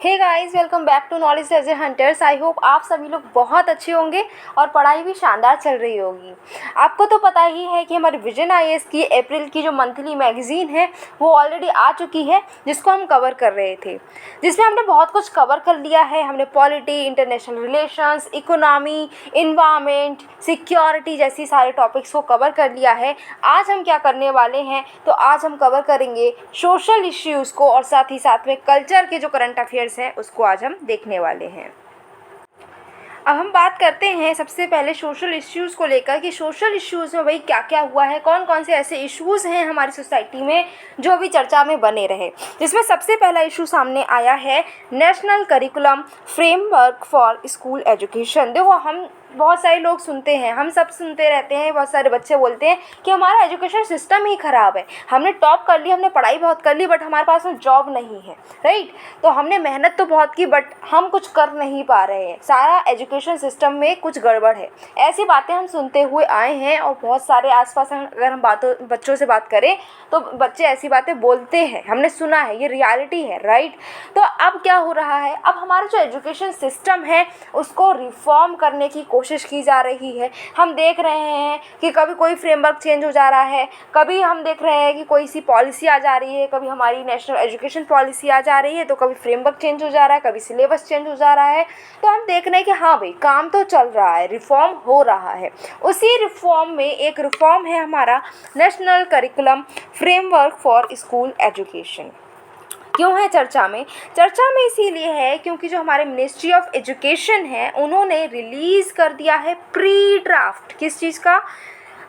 Hey guys, welcome back to knowledge treasure hunters. I hope आप सभी लोग बहुत अच्छे होंगे और पढ़ाई भी शानदार चल रही होगी। आपको तो पता ही है कि हमारी विजन आईएएस की अप्रैल की जो मंथली मैगजीन है वो ऑलरेडी आ चुकी है, जिसको हम कवर कर रहे थे, जिसमें हमने बहुत कुछ कवर कर लिया है। हमने polity, international relations, economy, environment, security जैसी सारे टॉपिक्स को कवर कर लिया है। आज हम क्या करने वाले हैं, तो आज हम कवर करेंगे सोशल इश्यूज़ को और साथ ही साथ में कल्चर के जो करंट अफेयर्स है उसको आज हम देखने वाले हैं। अब हम बात करते हैं सबसे पहले सोशल इश्यूज़ को लेकर कि सोशल इश्यूज़ में भाई क्या क्या हुआ है, कौन कौन से ऐसे इश्यूज़ हैं हमारी सोसाइटी में जो अभी चर्चा में बने रहे। जिसमें सबसे पहला इशू सामने आया है national curriculum framework for school education. देखो, हम बहुत सारे लोग सुनते हैं, हम सब सुनते रहते हैं, बहुत सारे बच्चे बोलते हैं कि हमारा एजुकेशन सिस्टम ही ख़राब है, हमने टॉप कर ली, हमने पढ़ाई बहुत कर ली, बट हमारे पास में जॉब नहीं है। राइट, तो हमने मेहनत तो बहुत की बट हम कुछ कर नहीं पा रहे हैं, सारा एजुकेशन सिस्टम में कुछ गड़बड़ है। ऐसी बातें हम सुनते हुए आए हैं और बहुत सारे आसपास अगर हम बच्चों से बात करें तो बच्चे ऐसी बातें बोलते हैं, हमने सुना है, ये रियलिटी है। राइट, तो अब क्या हो रहा है, अब हमारा जो एजुकेशन सिस्टम है उसको रिफॉर्म करने की कोशिश की जा रही है। हम देख रहे हैं कि कभी कोई फ्रेमवर्क चेंज हो जा रहा है, कभी हम देख रहे हैं कि कोई सी पॉलिसी आ जा रही है, कभी हमारी नेशनल एजुकेशन पॉलिसी आ जा रही है, तो कभी फ्रेमवर्क चेंज हो जा रहा है, कभी सिलेबस चेंज हो जा रहा है। तो हम देख रहे हैं कि हाँ भाई, काम तो चल रहा है, रिफॉर्म हो रहा है। उसी रिफॉर्म में एक रिफॉर्म है हमारा national curriculum framework for school education. क्यों है चर्चा में इसीलिए है क्योंकि जो हमारे मिनिस्ट्री ऑफ एजुकेशन है उन्होंने रिलीज़ कर दिया है प्री ड्राफ्ट किस चीज़ का,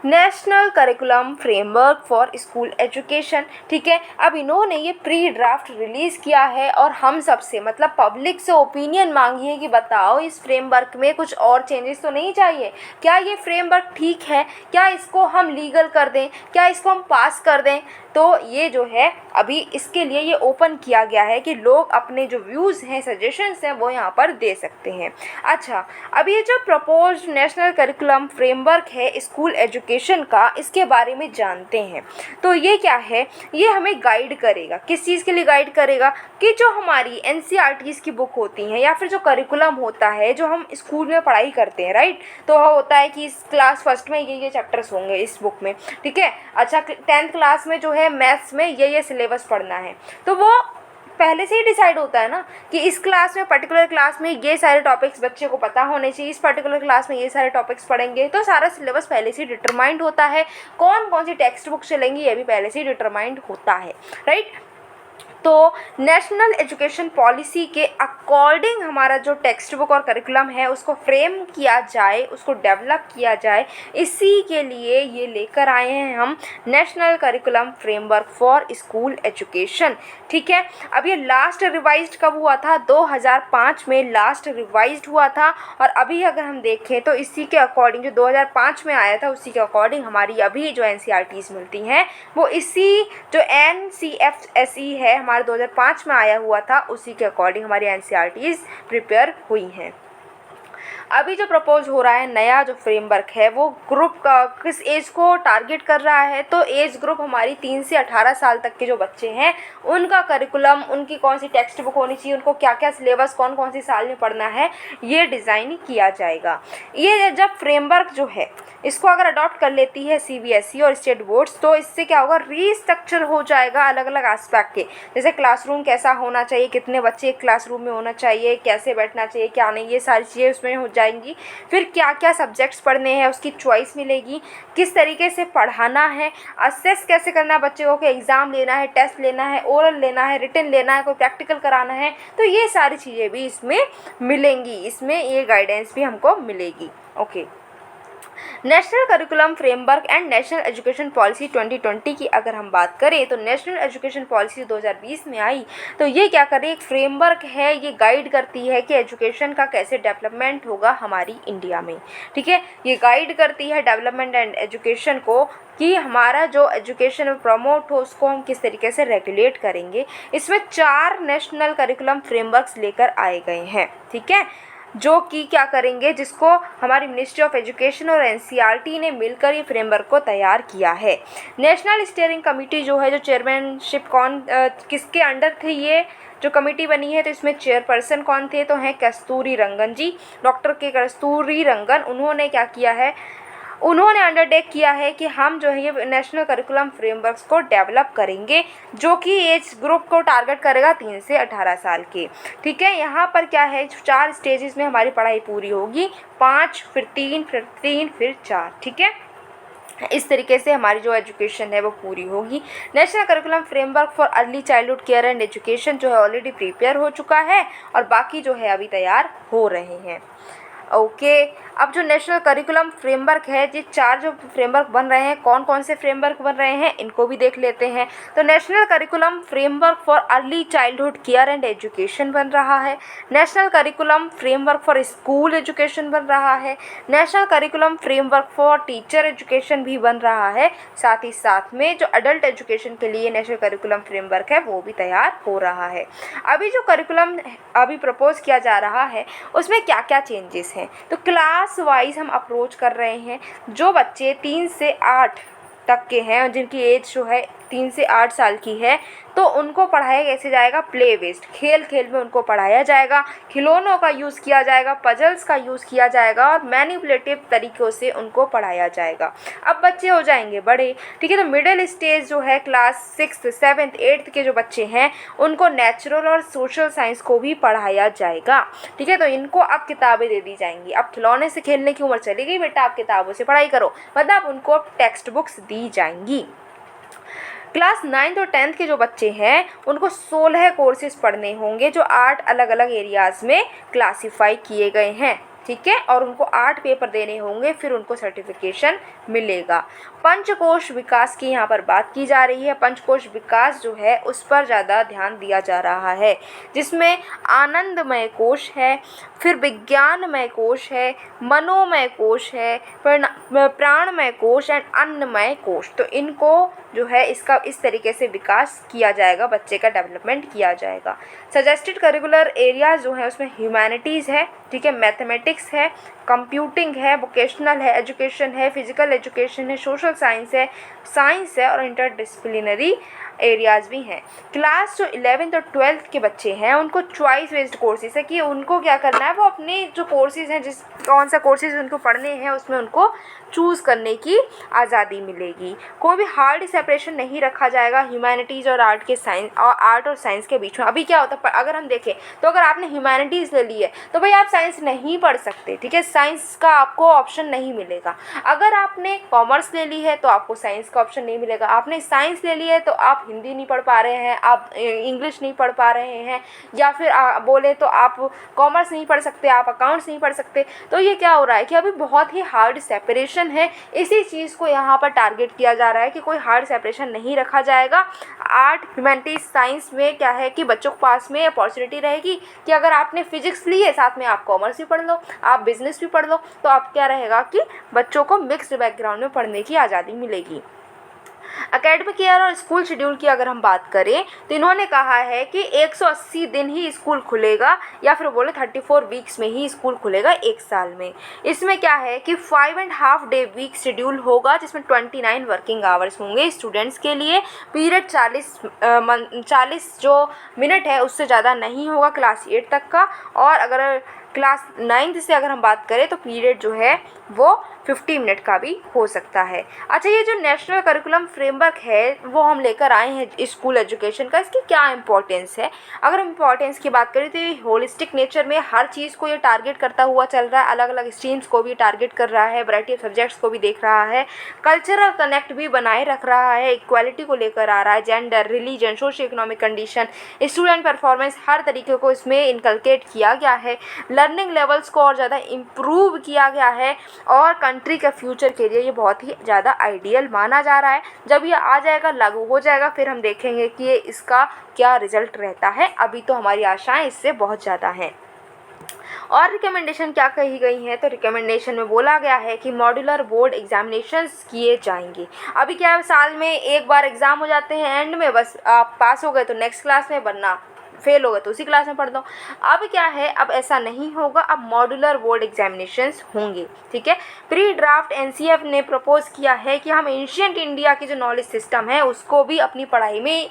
national curriculum framework for school education. ठीक है, अब इन्होंने ये प्री ड्राफ्ट रिलीज़ किया है और हम सबसे मतलब पब्लिक से ओपिनियन मांगी है कि बताओ इस फ्रेमवर्क में कुछ और चेंजेस तो नहीं चाहिए, क्या ये फ्रेमवर्क ठीक है, क्या इसको हम लीगल कर दें, क्या इसको हम पास कर दें। तो ये जो है अभी इसके लिए ये ओपन किया गया है कि लोग अपने जो व्यूज़ हैं, सजेशंस हैं, वो यहाँ पर दे सकते हैं। अच्छा, अब ये जो प्रपोज नेशनल करिकुलम फ्रेमवर्क है स्कूल एजुकेशन का, इसके बारे में जानते हैं। तो ये क्या है, ये हमें गाइड करेगा, किस चीज़ के लिए गाइड करेगा कि जो हमारी एनसीईआरटीज़ की बुक होती हैं या फिर जो करिकुलम होता है जो हम स्कूल में पढ़ाई करते हैं। राइट, तो होता है कि इस क्लास फर्स्ट में ये चैप्टर्स होंगे इस बुक में। ठीक है, अच्छा 10th क्लास में जो है मैथ्स में ये सिलेबस पढ़ना है, तो वो पहले से ही डिसाइड होता है ना कि इस क्लास में, पर्टिकुलर क्लास में ये सारे टॉपिक्स बच्चे को पता होने चाहिए, इस पर्टिकुलर क्लास में ये सारे टॉपिक्स पढ़ेंगे। तो सारा सिलेबस पहले से ही डिटरमाइंड होता है, कौन कौन सी टेक्स्ट बुक चलेंगी ये भी पहले से ही डिटरमाइंड होता है। राइट, तो नेशनल एजुकेशन पॉलिसी के अकॉर्डिंग हमारा जो टेक्स्ट बुक और करिकुलम है उसको फ्रेम किया जाए, उसको डेवलप किया जाए, इसी के लिए ये लेकर आए हैं हम national curriculum framework for school education. ठीक है, अब ये लास्ट रिवाइज्ड कब हुआ था, 2005 में लास्ट रिवाइज्ड हुआ था। और अभी अगर हम देखें तो इसी के अकॉर्डिंग, जो 2005 में आया था उसी के अकॉर्डिंग हमारी अभी जो एनसीईआरटीज़ मिलती हैं वो इसी जो एनसीएफएसई है हमारे 2005 में आया हुआ था, उसी के अकॉर्डिंग हमारी एनसीईआरटीज़ प्रिपेयर हुई हैं। अभी जो प्रपोज हो रहा है नया जो फ्रेमवर्क है वो ग्रुप का किस एज को टारगेट कर रहा है, तो एज ग्रुप हमारी 3 से 18 साल तक के जो बच्चे हैं उनका करिकुलम, उनकी कौन सी टेक्स्ट बुक होनी चाहिए, उनको क्या क्या सिलेबस कौन कौन सी साल में पढ़ना है, ये डिज़ाइन किया जाएगा। ये जब फ्रेमवर्क जो है इसको अगर अडॉप्ट कर लेती है सीबीएसई और स्टेट बोर्ड्स, तो इससे क्या होगा, रीस्ट्रक्चर हो जाएगा अलग अलग एस्पेक्ट के, जैसे क्लासरूम कैसा होना चाहिए, कितने बच्चे एक क्लासरूम में होना चाहिए, कैसे बैठना चाहिए, क्या नहीं, ये सारी चीज़ें उसमें हो जाएंगी। फिर क्या क्या सब्जेक्ट्स पढ़ने हैं उसकी चॉइस मिलेगी, किस तरीके से पढ़ाना है, असेस कैसे करना है बच्चे को, कि एग्ज़ाम लेना है, टेस्ट लेना है, ओरल लेना है, रिटन लेना है, कोई प्रैक्टिकल कराना है, तो ये सारी चीज़ें भी इसमें मिलेंगी, इसमें ये गाइडेंस भी हमको मिलेगी। Okay, national curriculum framework and national education policy 2020 की अगर हम बात करें तो नेशनल एजुकेशन पॉलिसी 2020 में आई। तो ये क्या करे, एक फ्रेमवर्क है, ये गाइड करती है कि एजुकेशन का कैसे डेवलपमेंट होगा हमारी इंडिया में। ठीक है, ये गाइड करती है डेवलपमेंट एंड एजुकेशन को कि हमारा जो एजुकेशन प्रमोट हो उसको हम किस तरीके से रेगुलेट करेंगे। इसमें 4 नेशनल करिकुलम फ्रेमवर्क्स लेकर आए गए हैं। ठीक है, जो कि क्या करेंगे, जिसको हमारी मिनिस्ट्री ऑफ एजुकेशन और एनसीईआरटी ने मिलकर ये फ्रेमवर्क को तैयार किया है। नेशनल स्टीयरिंग कमेटी जो है, जो चेयरमैनशिप किसके अंडर थी, ये जो कमेटी बनी है तो इसमें चेयरपर्सन कौन थे, तो हैं कस्तूरी रंगन जी, डॉक्टर के कस्तूरी रंगन। उन्होंने क्या किया है, उन्होंने अंडरटेक किया है कि हम जो है ये नेशनल करिकुलम फ्रेमवर्क्स को डेवलप करेंगे जो कि एज ग्रुप को टारगेट करेगा 3 से 18 साल के। ठीक है, यहाँ पर क्या है 4 स्टेजेस में हमारी पढ़ाई पूरी होगी, 5 फिर 3 फिर 3 फिर 4। ठीक है, इस तरीके से हमारी जो एजुकेशन है वो पूरी होगी। National curriculum framework for early childhood care and education जो है ऑलरेडी प्रिपेयर हो चुका है और बाकी जो है अभी तैयार हो रहे हैं। ओके, अब जो नेशनल करिकुलम फ्रेमवर्क है, ये 4 जो फ्रेमवर्क बन रहे हैं, कौन कौन से फ्रेमवर्क बन रहे हैं इनको भी देख लेते हैं। तो national curriculum framework for early childhood care and education बन रहा है, national curriculum framework for school education बन रहा है, national curriculum framework for teacher education भी बन रहा है, साथ ही साथ में जो अडल्ट एजुकेशन के लिए नेशनल करिकुलम फ्रेमवर्क है वो भी तैयार हो रहा है। अभी जो करिकुलम अभी प्रपोज किया जा रहा है उसमें क्या क्या चेंजेस हैं, तो क्लास वाइज हम अप्रोच कर रहे हैं। जो बच्चे 3 से 8 तक के हैं और जिनकी एज जो है 3 से 8 साल की है तो उनको पढ़ाया कैसे जाएगा, प्ले बेस्ड, खेल खेल में उनको पढ़ाया जाएगा, खिलौनों का यूज़ किया जाएगा, पजल्स का यूज़ किया जाएगा और मैनिपुलेटिव तरीक़ों से उनको पढ़ाया जाएगा। अब बच्चे हो जाएंगे बड़े, ठीक है, तो मिडिल स्टेज जो है क्लास 6, 7, 8 के जो बच्चे हैं उनको नेचुरल और सोशल साइंस को भी पढ़ाया जाएगा। ठीक है, तो इनको अब किताबें दे दी जाएंगी। अब खिलौने से खेलने की उम्र चली गई बेटा, आप किताबों से पढ़ाई करो, मतलब उनको अब टेक्स्ट बुक्स दी जाएंगी। क्लास 9th और 10th के जो बच्चे हैं उनको 16 कोर्सेज पढ़ने होंगे जो 8 अलग अलग एरियाज़ में क्लासीफाई किए गए हैं। ठीक है, और उनको 8 पेपर देने होंगे, फिर उनको सर्टिफिकेशन मिलेगा। पंचकोश विकास की यहाँ पर बात की जा रही है। पंचकोश विकास जो है उस पर ज़्यादा ध्यान दिया जा रहा है, जिसमें आनंदमय कोश है, फिर विज्ञानमय कोश है, मनोमय कोश है, प्राणमय कोश एंड अन्नमय कोश। तो इनको जो है इसका इस तरीके से विकास किया जाएगा, बच्चे का डेवलपमेंट किया जाएगा। सजेस्टेड करिकुलर एरिया जो है उसमें ह्यूमैनिटीज़ है, ठीक है, मैथमेटिक्स है, कंप्यूटिंग है, वोकेशनल है, एजुकेशन है, फिजिकल एजुकेशन है, सोशल साइंस है और इंटरडिसिप्लिनरी एरियाज़ भी हैं। क्लास जो 11th और 12th के बच्चे हैं उनको चॉइस बेस्ड कोर्सेज है कि उनको क्या करना है, वो अपने जो कोर्सेज हैं जिस कौन सा कोर्सेज उनको पढ़ने हैं उसमें उनको चूज़ करने की आज़ादी मिलेगी। कोई भी हार्ड सेपरेशन नहीं रखा जाएगा ह्यूमैनिटीज़ और आर्ट और साइंस के बीच में। अभी क्या होता है, अगर हम देखें तो अगर आपने ह्यूमैनिटीज़ ले ली है तो भाई आप साइंस नहीं पढ़ सकते। ठीक है, साइंस का आपको ऑप्शन नहीं मिलेगा। अगर आपने कॉमर्स ले ली है तो आपको साइंस का ऑप्शन नहीं मिलेगा। आपने साइंस ले ली है तो आप हिंदी नहीं पढ़ पा रहे हैं, आप इंग्लिश नहीं पढ़ पा रहे हैं, या फिर बोले तो आप कॉमर्स नहीं पढ़ सकते, आप अकाउंट्स नहीं पढ़ सकते। तो ये क्या हो रहा है कि अभी बहुत ही हार्ड सेपरेशन है। इसी चीज़ को यहाँ पर टारगेट किया जा रहा है कि कोई हार्ड सेपरेशन नहीं रखा जाएगा। आर्ट, ह्यूमैनिटीज, साइंस में क्या है कि बच्चों के पास में अपॉर्चुनिटी रहेगी कि अगर आपने फिजिक्स ली है साथ में आप कॉमर्स भी पढ़ लो, आप बिजनेस भी पढ़ लो, तो आप क्या रहेगा कि बच्चों को मिक्स्ड बैकग्राउंड में पढ़ने की आज़ादी मिलेगी। एकेडमिक ईयर और स्कूल शेड्यूल की अगर हम बात करें तो इन्होंने कहा है कि 180 दिन ही स्कूल खुलेगा, या फिर बोले 34 वीक्स में ही स्कूल खुलेगा 1 साल में। इसमें क्या है कि 5.5 डे वीक शेड्यूल होगा जिसमें 29 वर्किंग आवर्स होंगे स्टूडेंट्स के लिए। पीरियड 40 जो मिनट है उससे ज़्यादा नहीं होगा क्लास 8 तक का, और अगर क्लास 9th से अगर हम बात करें तो पीरियड जो है वो 50 मिनट का भी हो सकता है। अच्छा, ये जो नेशनल करिकुलम फ्रेमवर्क है वो हम लेकर आए हैं स्कूल एजुकेशन का, इसकी क्या इंपॉर्टेंस है। अगर हम इंपॉर्टेंस की बात करें तो ये होलिस्टिक नेचर में हर चीज़ को ये टारगेट करता हुआ चल रहा है, अलग अलग स्ट्रीम्स को भी टारगेट कर रहा है, वैरायटी ऑफ सब्जेक्ट्स को भी देख रहा है, कल्चरल कनेक्ट भी बनाए रख रहा है, इक्वालिटी को लेकर आ रहा है, gender, religion, socio economic condition, student performance, हर तरीके को इसमें इनकलकेट किया गया है। लर्निंग लेवल्स को और ज़्यादा इम्प्रूव किया गया है और कंट्री के फ्यूचर के लिए ये बहुत ही ज़्यादा आइडियल माना जा रहा है। जब ये आ जाएगा, लागू हो जाएगा, फिर हम देखेंगे कि ये इसका क्या रिजल्ट रहता है। अभी तो हमारी आशाएं इससे बहुत ज़्यादा हैं। और रिकमेंडेशन क्या कही गई है, तो रिकमेंडेशन में बोला गया है कि मॉड्यूलर बोर्ड एग्जामिनेशंस किए जाएंगे। अभी क्या है, साल में एक बार एग्ज़ाम हो जाते हैं, एंड में बस आप पास हो गए तो नेक्स्ट क्लास में, बनना फेल हो गए तो उसी क्लास में पढ़ दो। अब क्या है, अब ऐसा नहीं होगा, अब मॉड्यूलर बोर्ड एग्जामिनेशंस होंगे। ठीक है, प्री ड्राफ्ट एनसीएफ ने प्रपोज किया है कि हम एंशिएंट इंडिया की जो नॉलेज सिस्टम है उसको भी अपनी पढ़ाई में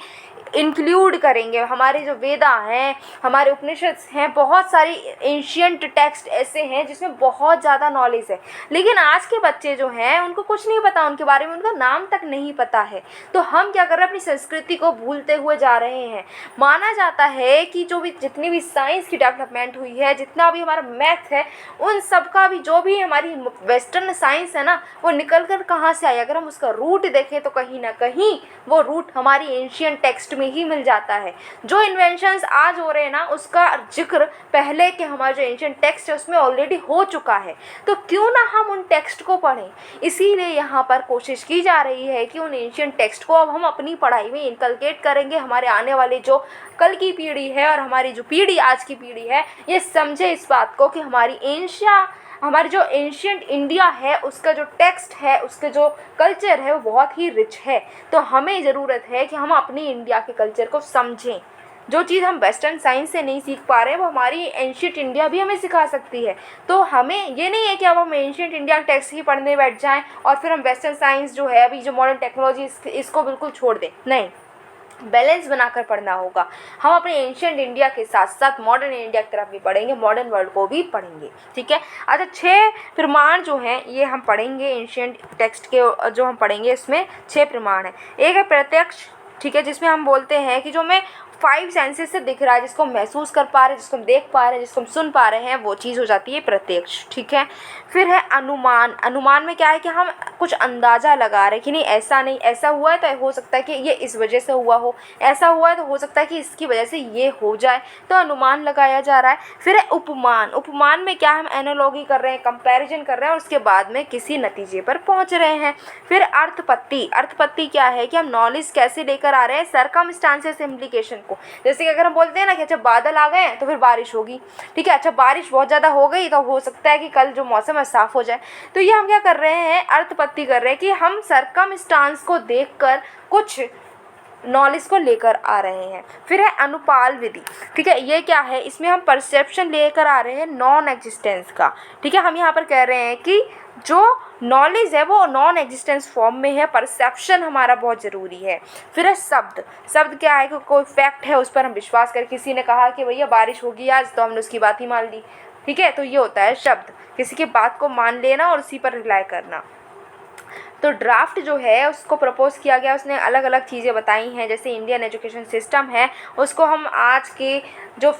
इंक्लूड करेंगे। हमारे जो वेदा हैं, हमारे उपनिषद हैं, बहुत सारी एंशियंट टेक्स्ट ऐसे हैं जिसमें बहुत ज़्यादा नॉलेज है, लेकिन आज के बच्चे जो हैं उनको कुछ नहीं पता, उनके बारे में उनका नाम तक नहीं पता है। तो हम क्या कर रहे हैं, अपनी संस्कृति को भूलते हुए जा रहे हैं। माना जाता है कि जितनी भी साइंस की डेवलपमेंट हुई है, जितना भी हमारा मैथ है, उन सब का भी जो भी हमारी वेस्टर्न साइंस है ना, वो निकल कर कहाँ से आई? अगर हम उसका रूट देखें तो कहीं ना कहीं वो रूट हमारी एंशियंट टेक्स्ट में ही मिल जाता है। जो इन्वेंशंस आज हो रहे हैं ना, उसका जिक्र पहले के हमारे जो एंशियंट टेक्स्ट है उसमें ऑलरेडी हो चुका है। तो क्यों ना हम उन टेक्स्ट को पढ़ें। इसीलिए यहाँ पर कोशिश की जा रही है कि उन एंशियंट टेक्स्ट को अब हम अपनी पढ़ाई में इनकलकेट करेंगे। हमारे आने वाले जो कल की पीढ़ी है और हमारी जो पीढ़ी आज की पीढ़ी है, ये समझे इस बात को कि हमारी जो एंशियंट इंडिया है उसका जो टेक्स्ट है, उसके जो कल्चर है, वो बहुत ही रिच है। तो हमें ज़रूरत है कि हम अपनी इंडिया के कल्चर को समझें। जो चीज़ हम वेस्टर्न साइंस से नहीं सीख पा रहे हैं वो हमारी एंशियंट इंडिया भी हमें सिखा सकती है। तो हमें ये नहीं है कि अब हम एंशियंट इंडिया टेक्स्ट ही पढ़ने बैठ जाएं और फिर हम वेस्टर्न साइंस जो है, अभी जो मॉडर्न टेक्नोलॉजी, इसको बिल्कुल छोड़ दें। नहीं, बैलेंस बनाकर पढ़ना होगा। हम अपने एंशियंट इंडिया के साथ साथ मॉडर्न इंडिया की तरफ भी पढ़ेंगे, मॉडर्न वर्ल्ड को भी पढ़ेंगे। ठीक है। अच्छा, 6 प्रमाण जो हैं ये हम पढ़ेंगे एंशियंट टेक्स्ट के। जो हम पढ़ेंगे इसमें 6 प्रमाण हैं। एक है प्रत्यक्ष, ठीक है, जिसमें हम बोलते हैं कि जो मैं 5 सेंसेस से दिख रहा है, जिसको हम महसूस कर पा रहे हैं, जिसको हम देख पा रहे हैं, जिसको हम सुन पा रहे हैं, वो चीज़ हो जाती है प्रत्यक्ष। ठीक है। फिर है अनुमान। अनुमान में क्या है कि हम कुछ अंदाज़ा लगा रहे हैं कि नहीं, ऐसा नहीं, ऐसा हुआ है तो हो सकता है कि ये इस वजह से हुआ हो, ऐसा हुआ है तो हो सकता है कि इसकी वजह से ये हो जाए, तो अनुमान लगाया जा रहा है। फिर है उपमान। उपमान में क्या, हम एनालॉगी कर रहे हैं, कंपैरिजन कर रहे हैं और उसके बाद में किसी नतीजे पर पहुंच रहे हैं। फिर अर्थपत्ति। अर्थपत्ति क्या है कि हम नॉलेज कैसे लेकर आ रहे हैं, सर्कमस्टांसेस इम्प्लीकेशन को। जैसे कि अगर हम बोलते हैं ना कि अच्छा बादल आ गए हैं तो फिर बारिश होगी, ठीक है, अच्छा बारिश बहुत ज़्यादा हो गई तो हो सकता है कि कल जो मौसम है साफ़ हो जाए। तो ये हम क्या कर रहे हैं, अर्थपत्ति कर रहे हैं कि हम सर्कमस्टांस को देखकर कुछ नॉलेज को लेकर आ रहे हैं। फिर है अनुपाल विधि। ठीक है, ये क्या है, इसमें हम परसेप्शन लेकर आ रहे हैं नॉन एग्जिस्टेंस का। ठीक है, हम यहाँ पर कह रहे हैं कि जो नॉलेज है वो नॉन एग्जिस्टेंस फॉर्म में है, परसेप्शन हमारा बहुत ज़रूरी है। फिर है शब्द। शब्द क्या है कि कोई फैक्ट है उस पर हम विश्वास कर, किसी ने कहा कि भैया बारिश होगी आज, तो हमने उसकी बात ही मान ली। ठीक है, तो ये होता है शब्द, किसी की बात को मान लेना और उसी पर रिलाई करना। तो ड्राफ्ट जो है उसको प्रपोज किया गया, उसने अलग अलग चीज़ें बताई हैं, जैसे इंडियन एजुकेशन सिस्टम है उसको हम आज के जो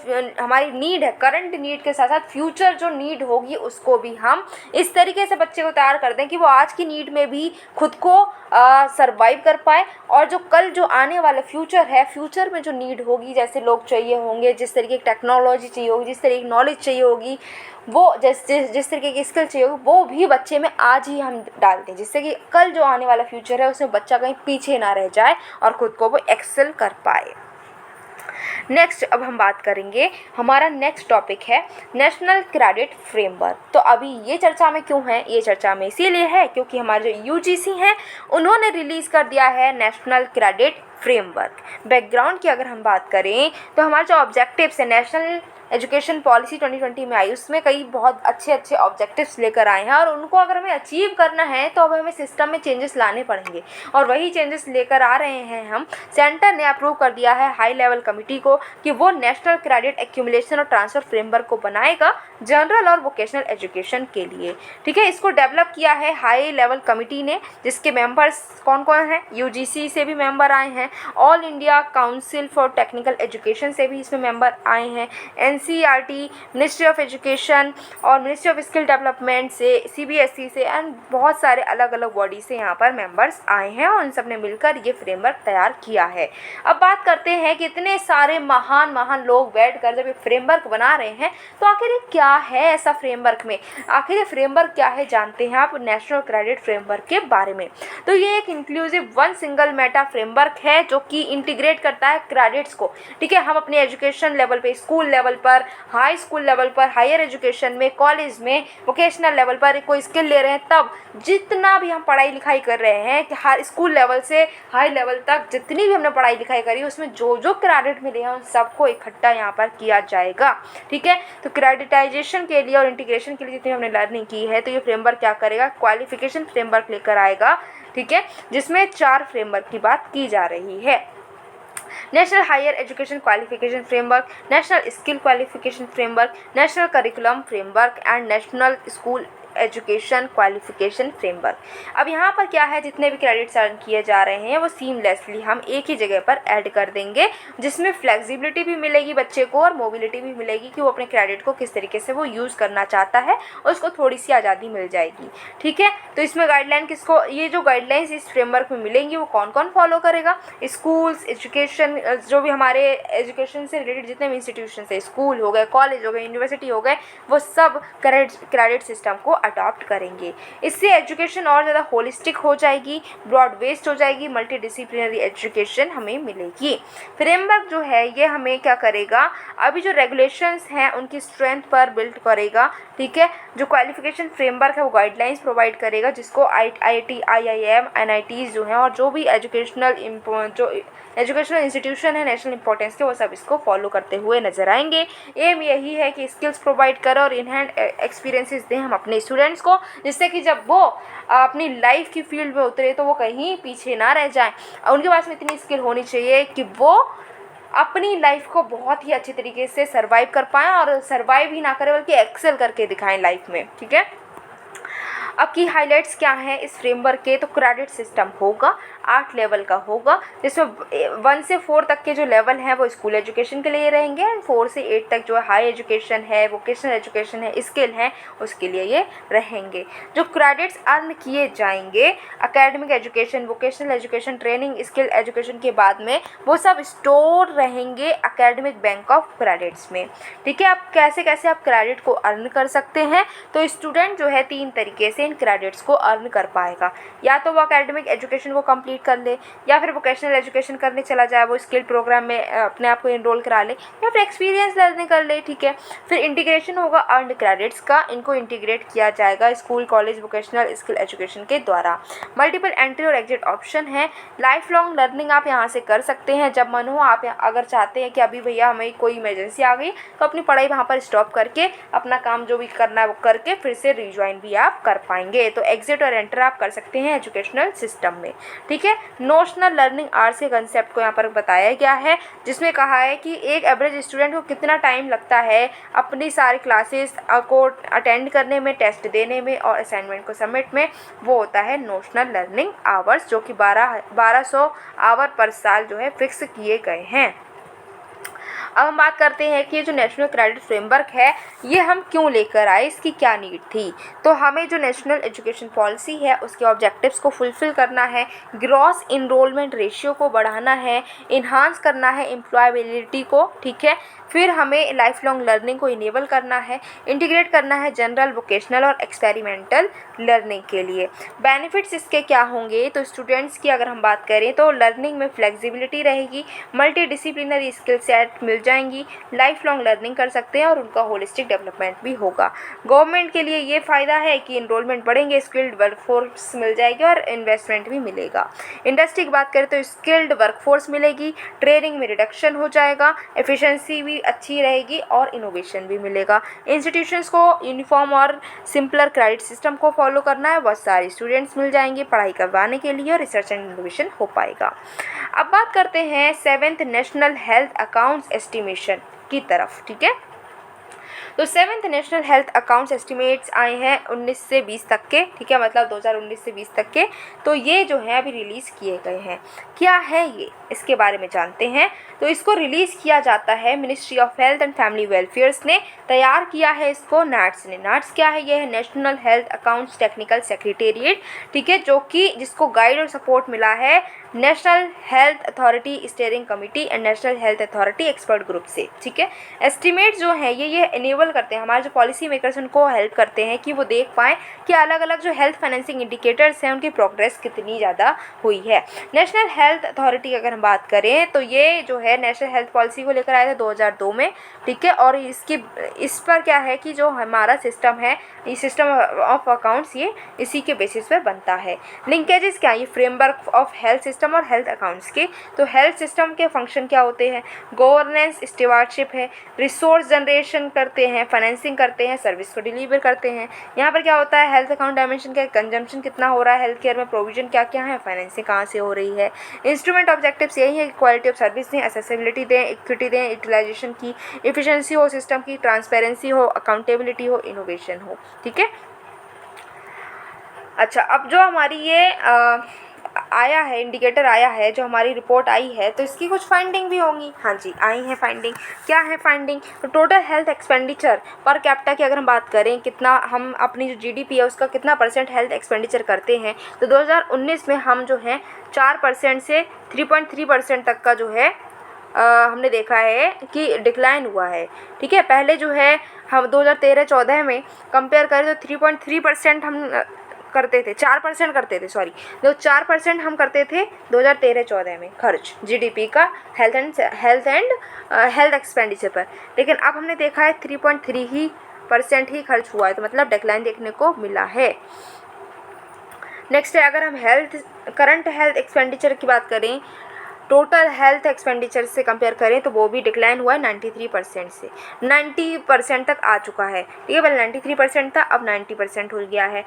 हमारी नीड है, करंट नीड के साथ साथ फ्यूचर जो नीड होगी उसको भी हम इस तरीके से बच्चे को तैयार कर दें कि वो आज की नीड में भी खुद को सरवाइव कर पाए, और जो कल जो आने वाला फ्यूचर है, फ्यूचर में जो नीड होगी, जैसे लोग चाहिए होंगे, जिस तरीके की टेक्नोलॉजी चाहिए होगी, जिस तरीके की नॉलेज चाहिए होगी, वो जिस तरीके की स्किल चाहिए होगी, वो भी बच्चे में आज ही हम डाल दें, जिससे कि कल जो आने वाला फ्यूचर है उसमें बच्चा कहीं पीछे ना रह जाए और खुद को वो एक्सेल कर पाए। नेक्स्ट अब हम बात करेंगे, हमारा नेक्स्ट टॉपिक है नेशनल क्रेडिट फ्रेमवर्क। तो अभी ये चर्चा में क्यों है, ये चर्चा में इसीलिए है क्योंकि हमारे जो यूजीसी हैं उन्होंने रिलीज़ कर दिया है नेशनल क्रेडिट फ्रेमवर्क। बैकग्राउंड की अगर हम बात करें तो हमारे जो ऑब्जेक्टिव्स है, नेशनल एजुकेशन पॉलिसी 2020 में आई, उसमें कई बहुत अच्छे अच्छे ऑब्जेक्टिव्स लेकर आए हैं, और उनको अगर हमें अचीव करना है तो अब हमें सिस्टम में चेंजेस लाने पड़ेंगे, और वही चेंजेस लेकर आ रहे हैं हम। सेंटर ने अप्रूव कर दिया है हाई लेवल कमेटी को कि वो नेशनल क्रेडिट एक्यूमुलेशन और ट्रांसफ़र फ्रेमवर्क को बनाएगा जनरल और वोकेशनल एजुकेशन के लिए। ठीक है, इसको डेवलप किया है हाई लेवल कमेटी ने, जिसके मेंबर्स कौन कौन हैं, यूजीसी से भी मेंबर आए हैं, all India council for technical education से भी इसमें मेंबर आए हैं, एनसीईआरटी, मिनिस्ट्री ऑफ एजुकेशन और मिनिस्ट्री ऑफ स्किल डेवलपमेंट से, सीबीएसई से, एंड बहुत सारे अलग अलग बॉडी से यहाँ पर मेंबर्स आए हैं, और उन सब ने मिलकर ये फ्रेमवर्क तैयार किया है। अब बात करते हैं कि इतने सारे महान महान लोग बैठकर जब ये फ्रेमवर्क बना रहे हैं तो आखिर ये क्या है ऐसा फ्रेमवर्क में, आखिर ये फ्रेमवर्क क्या है, जानते हैं आप नेशनल क्रेडिट फ्रेमवर्क के बारे में। तो ये एक inclusive one single Meta framework है जो कि इंटीग्रेट करता है क्रेडिट्स को। ठीक है, हम अपने एजुकेशन लेवल पे, स्कूल लेवल पर, हाई स्कूल लेवल पर, हायर एजुकेशन में, कॉलेज में, वोकेशनल लेवल पर कोई स्किल ले रहे हैं, तब जितना भी हम पढ़ाई लिखाई कर रहे हैं कि हर स्कूल लेवल से हाई लेवल तक जितनी भी हमने पढ़ाई लिखाई करी उसमें जो जो क्रेडिट मिले हैं उन सबको इकट्ठा यहाँ पर किया जाएगा। ठीक है, तो क्रेडिटाइजेशन के लिए और इंटीग्रेशन के लिए जितनी हमने लर्निंग की है, तो ये फ्रेमवर्क क्या करेगा, क्वालिफिकेशन फ्रेमवर्क लेकर आएगा। ठीक है, जिसमें 4 फ्रेमवर्क की बात की जा रही है। National higher education qualification framework, national skill qualification framework, national curriculum framework and national school education qualification framework. अब यहाँ पर क्या है, जितने भी क्रेडिट्स अर्न किए जा रहे हैं वो सीमलेसली हम एक ही जगह पर ऐड कर देंगे, जिसमें फ्लेक्सिबिलिटी भी मिलेगी बच्चे को और मोबिलिटी भी मिलेगी कि वो अपने क्रेडिट को किस तरीके से वो यूज़ करना चाहता है और उसको थोड़ी सी आज़ादी मिल जाएगी। ठीक है, तो इसमें गाइडलाइन किसको, ये जो गाइडलाइंस इस फ्रेमवर्क में मिलेंगी वो कौन कौन फॉलो करेगा, स्कूल्स, एजुकेशन, जो भी हमारे एजुकेशन से रिलेटेड जितने भी इंस्टीट्यूशन है, स्कूल हो गए, कॉलेज हो गए, यूनिवर्सिटी हो गए, वो सब क्रेडिट सिस्टम को अडॉप्ट करेंगे। इससे एजुकेशन और ज़्यादा होलिस्टिक हो जाएगी, ब्रॉड बेस्ड हो जाएगी, मल्टी डिसिप्लिनरी एजुकेशन हमें मिलेगी। फ्रेमवर्क जो है ये हमें क्या करेगा, अभी जो रेगुलेशंस हैं उनकी स्ट्रेंथ पर बिल्ड करेगा। ठीक है, जो क्वालिफिकेशन फ्रेमवर्क है वो गाइडलाइंस प्रोवाइड करेगा, जिसको IIT, IIM, NITs जो हैं और जो भी एजुकेशनल इंस्टीट्यूशन है नेशनल इंपॉर्टेंस के, वो सब इसको फॉलो करते हुए नजर आएंगे। एम यही है कि स्किल्स प्रोवाइड करें और इन हैंड एक्सपीरियंसेस दें हम अपने स्टूडेंट्स को, जिससे कि जब वो अपनी लाइफ की फील्ड में उतरे तो वो कहीं पीछे ना रह जाएं। उनके पास में इतनी स्किल होनी चाहिए कि वो अपनी लाइफ को बहुत ही अच्छे तरीके से सर्वाइव कर पाएँ, और सर्वाइव ही ना करें बल्कि एक्सेल करके दिखाएं लाइफ में। ठीक है, अब की हाइलाइट्स क्या हैं इस फ्रेमवर्क के, तो क्रेडिट सिस्टम होगा 8 लेवल का होगा, जिसमें 1 से 4 तक के जो लेवल हैं वो स्कूल एजुकेशन के लिए रहेंगे, एंड 4 से 8 तक जो हाई एजुकेशन है, वोकेशनल एजुकेशन है, स्किल है, उसके लिए ये रहेंगे। जो क्रेडिट्स अर्न किए जाएंगे academic education, vocational education, training, skill education के बाद में, वो सब स्टोर रहेंगे एकेडमिक बैंक ऑफ क्रेडिट्स में। ठीक है, अब कैसे कैसे आप क्रेडिट को अर्न कर सकते हैं, तो स्टूडेंट जो है 3 तरीके से इन क्रेडिट्स को अर्न कर पाएगा। या तो वो एकेडमिक एजुकेशन को कंप्लीट कर ले, या फिर वोकेशनल एजुकेशन करने चला जाए, वो स्किल प्रोग्राम में अपने आप को इनरोल करा ले, या फिर एक्सपीरियंस लर्निंग कर ले। ठीक है, फिर इंटीग्रेशन होगा अर्नड क्रेडिट्स का, इनको इंटीग्रेट किया जाएगा school, college, vocational, skill education के द्वारा। मल्टीपल एंट्री और एग्जिट ऑप्शन है। लाइफ लॉन्ग लर्निंग आप यहाँ से कर सकते हैं जब मन हो। आप अगर चाहते हैं कि अभी भैया हमें कोई इमरजेंसी आ गई, तो अपनी पढ़ाई वहाँ पर स्टॉप करके अपना काम जो भी करना है वो करके फिर से रिज्वाइन भी आप कर पाएंगे। तो एग्जिट और एंटर आप कर सकते हैं एजुकेशनल सिस्टम में। ठीक है, नोशनल लर्निंग आवर्स के कंसेप्ट को यहाँ पर बताया गया है, जिसमें कहा है कि एक एवरेज स्टूडेंट को कितना टाइम लगता है अपनी सारी क्लासेस को अटेंड करने में, टेस्ट देने में और असाइनमेंट को सबमिट में, वो होता है नोशनल लर्निंग आवर्स, जो कि 1200 आवर पर साल जो है फिक्स किए गए हैं। अब हम बात करते हैं कि ये जो नेशनल क्रेडिट फ्रेमवर्क है ये हम क्यों लेकर आए, इसकी क्या नीड थी। तो हमें जो नेशनल एजुकेशन पॉलिसी है उसके ऑब्जेक्टिव्स को फुलफ़िल करना है, ग्रॉस इनरोलमेंट रेशियो को बढ़ाना है, इन्हांस करना है एम्प्लॉयबिलिटी को। ठीक है, फिर हमें लाइफ लॉन्ग लर्निंग को इनेबल करना है, इंटीग्रेट करना है जनरल, वोकेशनल और एक्सपेरिमेंटल लर्निंग के लिए। बेनिफिट्स इसके क्या होंगे, तो स्टूडेंट्स की अगर हम बात करें तो लर्निंग में फ्लेक्सिबिलिटी रहेगी, मल्टी डिसिप्लिनरी स्किल सेट मिल जाएंगी, लाइफ लॉन्ग लर्निंग कर सकते हैं और उनका होलिस्टिक डेवलपमेंट भी होगा। गवर्नमेंट के लिए ये फ़ायदा है कि इनरोलमेंट बढ़ेंगे, स्किल्ड वर्कफोर्स मिल जाएगी और इन्वेस्टमेंट भी मिलेगा। इंडस्ट्री की बात करें तो स्किल्ड वर्कफोर्स मिलेगी, ट्रेनिंग में रिडक्शन हो जाएगा, एफिशिएंसी भी अच्छी रहेगी और इनोवेशन भी मिलेगा। इंस्टीट्यूशंस को यूनिफॉर्म और सिंपलर क्रेडिट सिस्टम को फॉलो करना है, बहुत सारे स्टूडेंट्स मिल जाएंगे पढ़ाई करवाने के लिए और रिसर्च एंड इनोवेशन हो पाएगा। अब बात करते हैं 7th national health accounts estimation की तरफ। ठीक है, तो 7th national health accounts estimates आए हैं 19 से 20 तक के। ठीक है, मतलब 2019 से 20 तक के। तो ये जो है अभी रिलीज़ किए गए हैं। क्या है ये, इसके बारे में जानते हैं। तो इसको रिलीज़ किया जाता है ministry of health and family welfares ने तैयार किया है इसको नाट्स ने। नाट्स क्या है, ये है national health accounts technical secretariat. ठीक है, जो कि जिसको गाइड और सपोर्ट मिला है national health authority steering committee and national health authority expert group से। ठीक है, एस्टिमेट जो है ये इनेबल करते हैं, हमारे जो पॉलिसी मेकर्स उनको हेल्प करते हैं कि वो देख पाएँ कि अलग अलग जो हेल्थ फाइनेंसिंग इंडिकेटर्स हैं उनकी प्रोग्रेस कितनी ज़्यादा हुई है। नेशनल हेल्थ अथॉरिटी की अगर हम बात करें तो ये जो है नेशनल हेल्थ पॉलिसी को लेकर आया था 2002 में। ठीक है, और इस पर क्या है कि जो हमारा सिस्टम है, ये सिस्टम ऑफ अकाउंट्स ये इसी के बेसिस पर बनता है। लिंकेजेस क्या है, ये फ्रेमवर्क ऑफ हेल्थ सिस्टम और हेल्थ अकाउंट्स के। तो हेल्थ सिस्टम के फंक्शन क्या होते हैं? गवर्नेंस, स्टीवार्डशिप है, रिसोर्स जनरेशन करते हैं, फाइनेंसिंग करते हैं, सर्विस को डिलीवर करते हैं। यहाँ पर क्या होता है? हेल्थ अकाउंट डायमेंशन का कंजम्पशन कितना हो रहा है हेल्थ केयर में, प्रोविजन क्या क्या है, फाइनेंसिंग कहाँ से हो रही है। इंस्ट्रूमेंट ऑब्जेक्टिव्स यही है कि क्वालिटी ऑफ सर्विस दें, एक्सेसिबिलिटी दें, इक्विटी दें, यूटिलाइजेशन की एफिशिएंसी हो, सिस्टम की ट्रांसपेरेंसी हो, अकाउंटेबिलिटी हो, इनोवेशन हो। ठीक है। अच्छा, अब जो हमारी ये आया है, इंडिकेटर आया है, जो हमारी रिपोर्ट आई है, तो इसकी कुछ फाइंडिंग भी होंगी। हाँ जी, आई है फाइंडिंग। क्या है फाइंडिंग? तो total health expenditure per capita की अगर हम बात करें, कितना हम अपनी जो जीडीपी है उसका कितना % हेल्थ एक्सपेंडिचर करते हैं, तो 2019 में हम जो है 4% से 3.3% तक का जो है हमने देखा है कि डिक्लाइन हुआ है। ठीक है। पहले जो है हम 2013-14 में कंपेयर करें तो 3.3% हम करते थे, 4% करते थे, सॉरी, जो 4% हम करते थे 2013-14 में खर्च जीडीपी का हेल्थ एक्सपेंडिचर पर। लेकिन अब हमने देखा है 3.3% ही खर्च हुआ है, तो मतलब डिक्लाइन देखने को मिला है। नेक्स्ट है, अगर हम करंट हेल्थ एक्सपेंडिचर की बात करें, टोटल हेल्थ एक्सपेंडिचर से कंपेयर करें, तो वो भी डिक्लाइन हुआ है 93% से 90% तक आ चुका है। ठीक है, पहले 93% था, अब 90% हो गया है।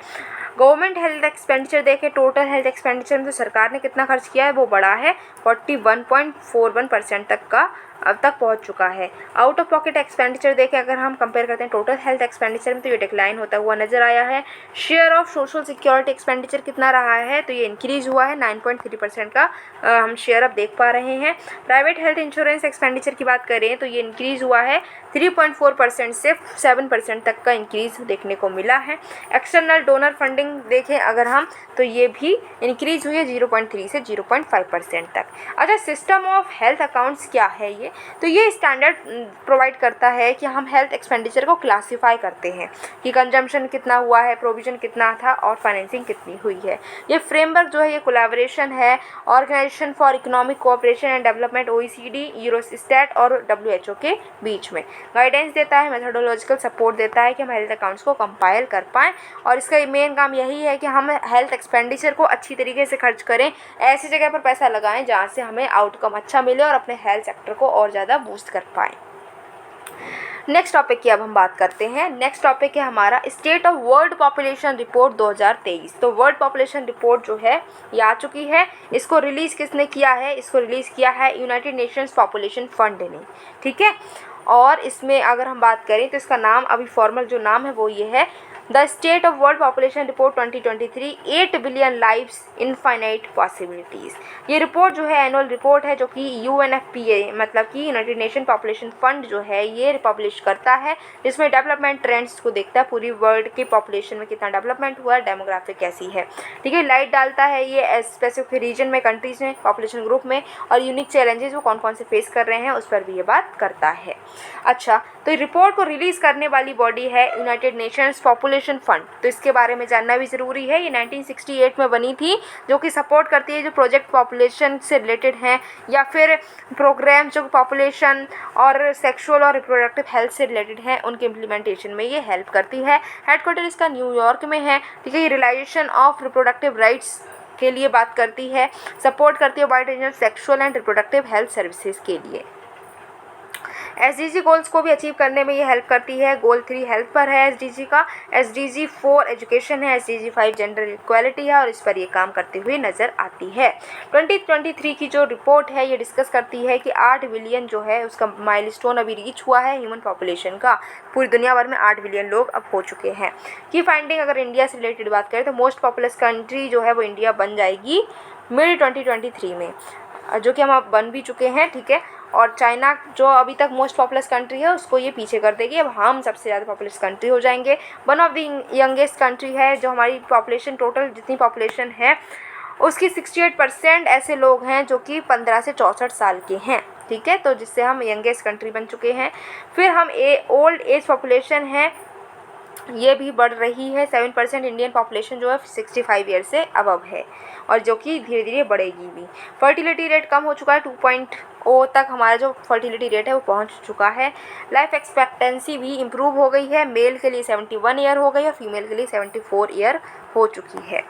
गवर्नमेंट हेल्थ एक्सपेंडिचर देखें, टोटल हेल्थ एक्सपेंडिचर में तो सरकार ने कितना खर्च किया है, वो बड़ा है, 41.41% तक का अब तक पहुंच चुका है। आउट ऑफ पॉकेट एक्सपेंडिचर देखें, अगर हम कंपेयर करते हैं टोटल हेल्थ एक्सपेंडिचर में, तो ये डिक्लाइन होता हुआ नजर आया है। Share of social security expenditure कितना रहा है, तो ये इंक्रीज हुआ है, 9.3% का हम शेयर अब देख पा रहे हैं। प्राइवेट हेल्थ इंश्योरेंस एक्सपेंडिचर की बात करें, तो ये इंक्रीज हुआ है 3.4% से 7% तक का इंक्रीज देखने को मिला है। एक्सटर्नल डोनर फंडिंग देखें अगर हम, तो ये भी इंक्रीज हुई है 0.3 से 0.5% तक। अच्छा, सिस्टम ऑफ हेल्थ अकाउंट्स क्या है ये? तो ये स्टैंडर्ड प्रोवाइड करता है कि हम हेल्थ एक्सपेंडिचर को क्लासीफाई करते हैं कि कंजम्पशन कितना हुआ है, प्रोविजन कितना था और फाइनेंसिंग कितनी हुई है। ये फ्रेमवर्क जो है ये कोलैबोरेशन है organisation for economic cooperation and development OECD, Eurostat और WHO के बीच में गाइडेंस देता है, मेथोडोलॉजिकल सपोर्ट देता है कि हम हेल्थ अकाउंट्स को कंपाइल कर पाएँ। और इसका मेन काम यही है कि हम हेल्थ एक्सपेंडिचर को अच्छी तरीके से खर्च करें, ऐसी जगह पर पैसा लगाएं जहाँ से हमें आउटकम अच्छा मिले और अपने हेल्थ सेक्टर को और ज़्यादा बूस्ट कर पाएँ। नेक्स्ट टॉपिक की अब हम बात करते हैं। नेक्स्ट टॉपिक है हमारा state of world population report 2023। तो वर्ल्ड पॉपुलेशन रिपोर्ट जो है ये आ चुकी है। इसको रिलीज़ किसने किया है? इसको रिलीज़ किया है यूनाइटेड नेशंस पॉपुलेशन फंड ने। ठीक है। और इसमें अगर हम बात करें तो इसका नाम, अभी फॉर्मल जो नाम है वो ये है, the state of world population report 2023, 8 billion lives infinite possibilities. ये रिपोर्ट जो है एनुअल रिपोर्ट है जो कि UNFPA मतलब कि यूनाइटेड नेशन पॉपुलेशन फंड जो है ये पब्लिश करता है, जिसमें डेवलपमेंट ट्रेंड्स को देखता है, पूरी वर्ल्ड की पॉपुलेशन में कितना डेवलपमेंट हुआ है, डेमोग्राफिक कैसी है। ठीक है। लाइट डालता है ये स्पेसिफिक रीजन में, कंट्रीज़ में, पॉपुलेशन ग्रुप में, और यूनिक चैलेंजेस वो कौन कौन से फेस कर रहे हैं उस पर भी ये बात करता है। अच्छा, तो रिपोर्ट को रिलीज़ करने वाली बॉडी है यूनाइटेड नेशंस पॉपुलेशन फंड। तो इसके बारे में जानना भी ज़रूरी है। ये 1968 में बनी थी, जो कि सपोर्ट करती है जो प्रोजेक्ट पॉपुलेशन से रिलेटेड हैं या फिर प्रोग्राम जो पॉपुलेशन और सेक्सुअल और रिप्रोडक्टिव हेल्थ से रिलेटेड हैं, उनके इम्प्लीमेंटेशन में ये हेल्प करती है। हेडक्वार्टर इसका न्यूयॉर्क में है। ठीक है। रियलाइजेशन ऑफ रिप्रोडक्टिव राइट्स के लिए बात करती है, सपोर्ट करती है wide range of sexual and reproductive health services के लिए। SDG गोल्स को भी अचीव करने में ये हेल्प करती है। गोल 3 हेल्थ पर है SDG का, SDG 4 एजुकेशन है, SDG 5 जेंडर इक्वालिटी है, और इस पर ये काम करते हुए नज़र आती है। 2023 की जो रिपोर्ट है ये डिस्कस करती है कि 8 बिलियन जो है उसका माइलस्टोन अभी रीच हुआ है ह्यूमन पॉपुलेशन का। पूरी दुनिया भर में 8 बिलियन लोग अब हो चुके हैं। की फाइंडिंग अगर इंडिया से रिलेटेड बात करें तो मोस्ट पॉपुलस कंट्री जो है वो इंडिया बन जाएगी मिड 2023 में, जो कि हम अब बन भी चुके हैं। ठीक है। और चाइना जो अभी तक मोस्ट पॉपुलस कंट्री है उसको ये पीछे कर देगी, अब हम सबसे ज़्यादा पॉपुलस कंट्री हो जाएंगे। One of the youngest country है, जो हमारी पॉपुलेशन टोटल जितनी पॉपुलेशन है उसकी 68% ऐसे लोग हैं जो कि 15 से 64 साल के हैं। ठीक है। तो जिससे हम यंगेस्ट कंट्री बन चुके हैं। फिर हम ओल्ड एज पॉपुलेशन है, ये भी बढ़ रही है। 7% इंडियन पॉपुलेशन जो है 65 ईयर से अबव है, और जो कि धीरे धीरे बढ़ेगी भी। फर्टिलिटी रेट कम हो चुका है, ओ तक हमारा जो फर्टिलिटी रेट है वो पहुंच चुका है। लाइफ एक्सपेक्टेंसी भी इम्प्रूव हो गई है, मेल के लिए 71 ईयर हो गई और फीमेल के लिए 74 ईयर हो चुकी है।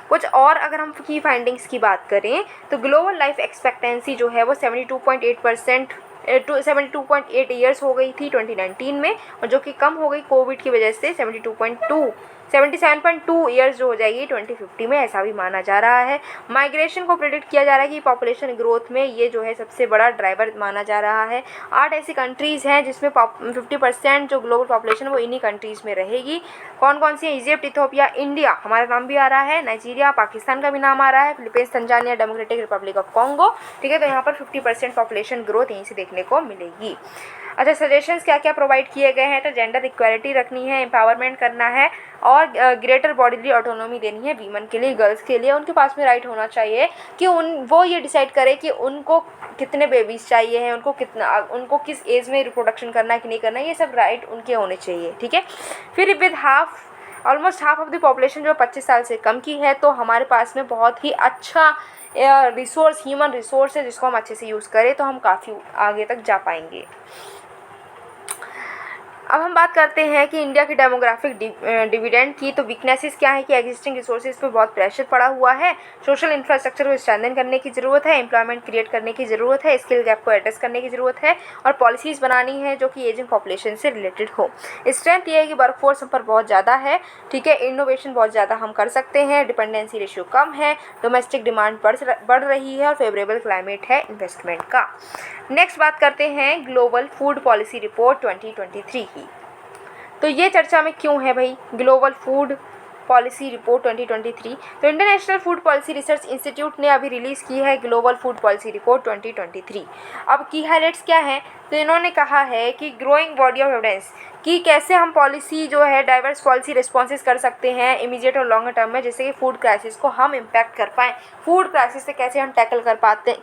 कुछ और अगर हम की फाइंडिंग्स की बात करें तो ग्लोबल लाइफ एक्सपेक्टेंसी जो है वो 72.8% 72.8 ईयर्स हो गई थी 2019 में, और जो कि कम हो गई कोविड की वजह से 77.2 ईयर्स जो हो जाएगी 2050 में, ऐसा भी माना जा रहा है। माइग्रेशन को प्रेडिक्ट किया जा रहा है कि पॉपुलेशन ग्रोथ में ये जो है सबसे बड़ा ड्राइवर माना जा रहा है। 8 ऐसी कंट्रीज़ हैं जिसमें 50% जो ग्लोबल पॉपुलेशन वो इन्हीं कंट्रीज़ में रहेगी। कौन कौन सी है? इजिप्ट, इथियोपिया, इंडिया, हमारा नाम भी आ रहा है, नाइजीरिया, पाकिस्तान का भी नाम आ रहा है, Philippines, Tanzania, democratic Republic of Congo. ठीक है, तो यहाँ पर 50% पॉपुलेशन ग्रोथ यहीं से देखने को मिलेगी। अच्छा, सजेशंस क्या क्या प्रोवाइड किए गए हैं? तो जेंडर इक्वालिटी रखनी है, एम्पावरमेंट करना है और ग्रेटर बॉडीली ऑटोनॉमी देनी है वीमेन के लिए, गर्ल्स के लिए। उनके पास में राइट होना चाहिए कि वो ये डिसाइड करे कि उनको कितने बेबीज़ चाहिए हैं, उनको किस एज में रिप्रोडक्शन करना है कि नहीं करना है, ये सब राइट उनके होने चाहिए। ठीक है, फिर with almost half of the population जो 25 साल से कम की है, तो हमारे पास में बहुत ही अच्छा ह्यूमन रिसोर्स है जिसको हम अच्छे से यूज़ करें तो हम काफ़ी आगे तक जा पाएंगे। अब हम बात करते हैं कि इंडिया की डेमोग्राफिक डिविडेंड की। तो वीकनेसेस क्या है कि एग्जिस्टिंग रिसोर्सेज पे बहुत प्रेशर पड़ा हुआ है, सोशल इंफ्रास्ट्रक्चर को स्ट्रेंथन करने की ज़रूरत है, एम्प्लॉयमेंट क्रिएट करने की ज़रूरत है, स्किल गैप को एड्रेस करने की ज़रूरत है और पॉलिसीज़ बनानी है जो कि एजिंग पॉपुलेशन से रिलेटेड हो। स्ट्रेंथ ये है कि वर्कफोर्स हम पर बहुत ज़्यादा है। ठीक है, इनोवेशन बहुत ज़्यादा हम कर सकते हैं, डिपेंडेंसी रेशियो कम है, डोमेस्टिक डिमांड बढ़ रही है और फेवरेबल क्लाइमेट है इन्वेस्टमेंट का। नेक्स्ट बात करते हैं ग्लोबल फूड पॉलिसी रिपोर्ट 2023 की। तो ये चर्चा में क्यों है भाई ग्लोबल फूड पॉलिसी रिपोर्ट 2023? तो international food policy research institute ने अभी रिलीज़ की है ग्लोबल फूड पॉलिसी रिपोर्ट 2023। अब की हाइलाइट्स क्या हैं? तो इन्होंने कहा है कि ग्रोइंग बॉडी ऑफ एविडेंस कि कैसे हम पॉलिसी जो है डाइवर्स पॉलिसी रिस्पॉन्सेज कर सकते हैं इमीडिएट और लॉन्गर टर्म में, जैसे कि फूड क्राइसिस को हम इम्पैक्ट कर पाएँ, फूड क्राइसिस से कैसे हम टैकल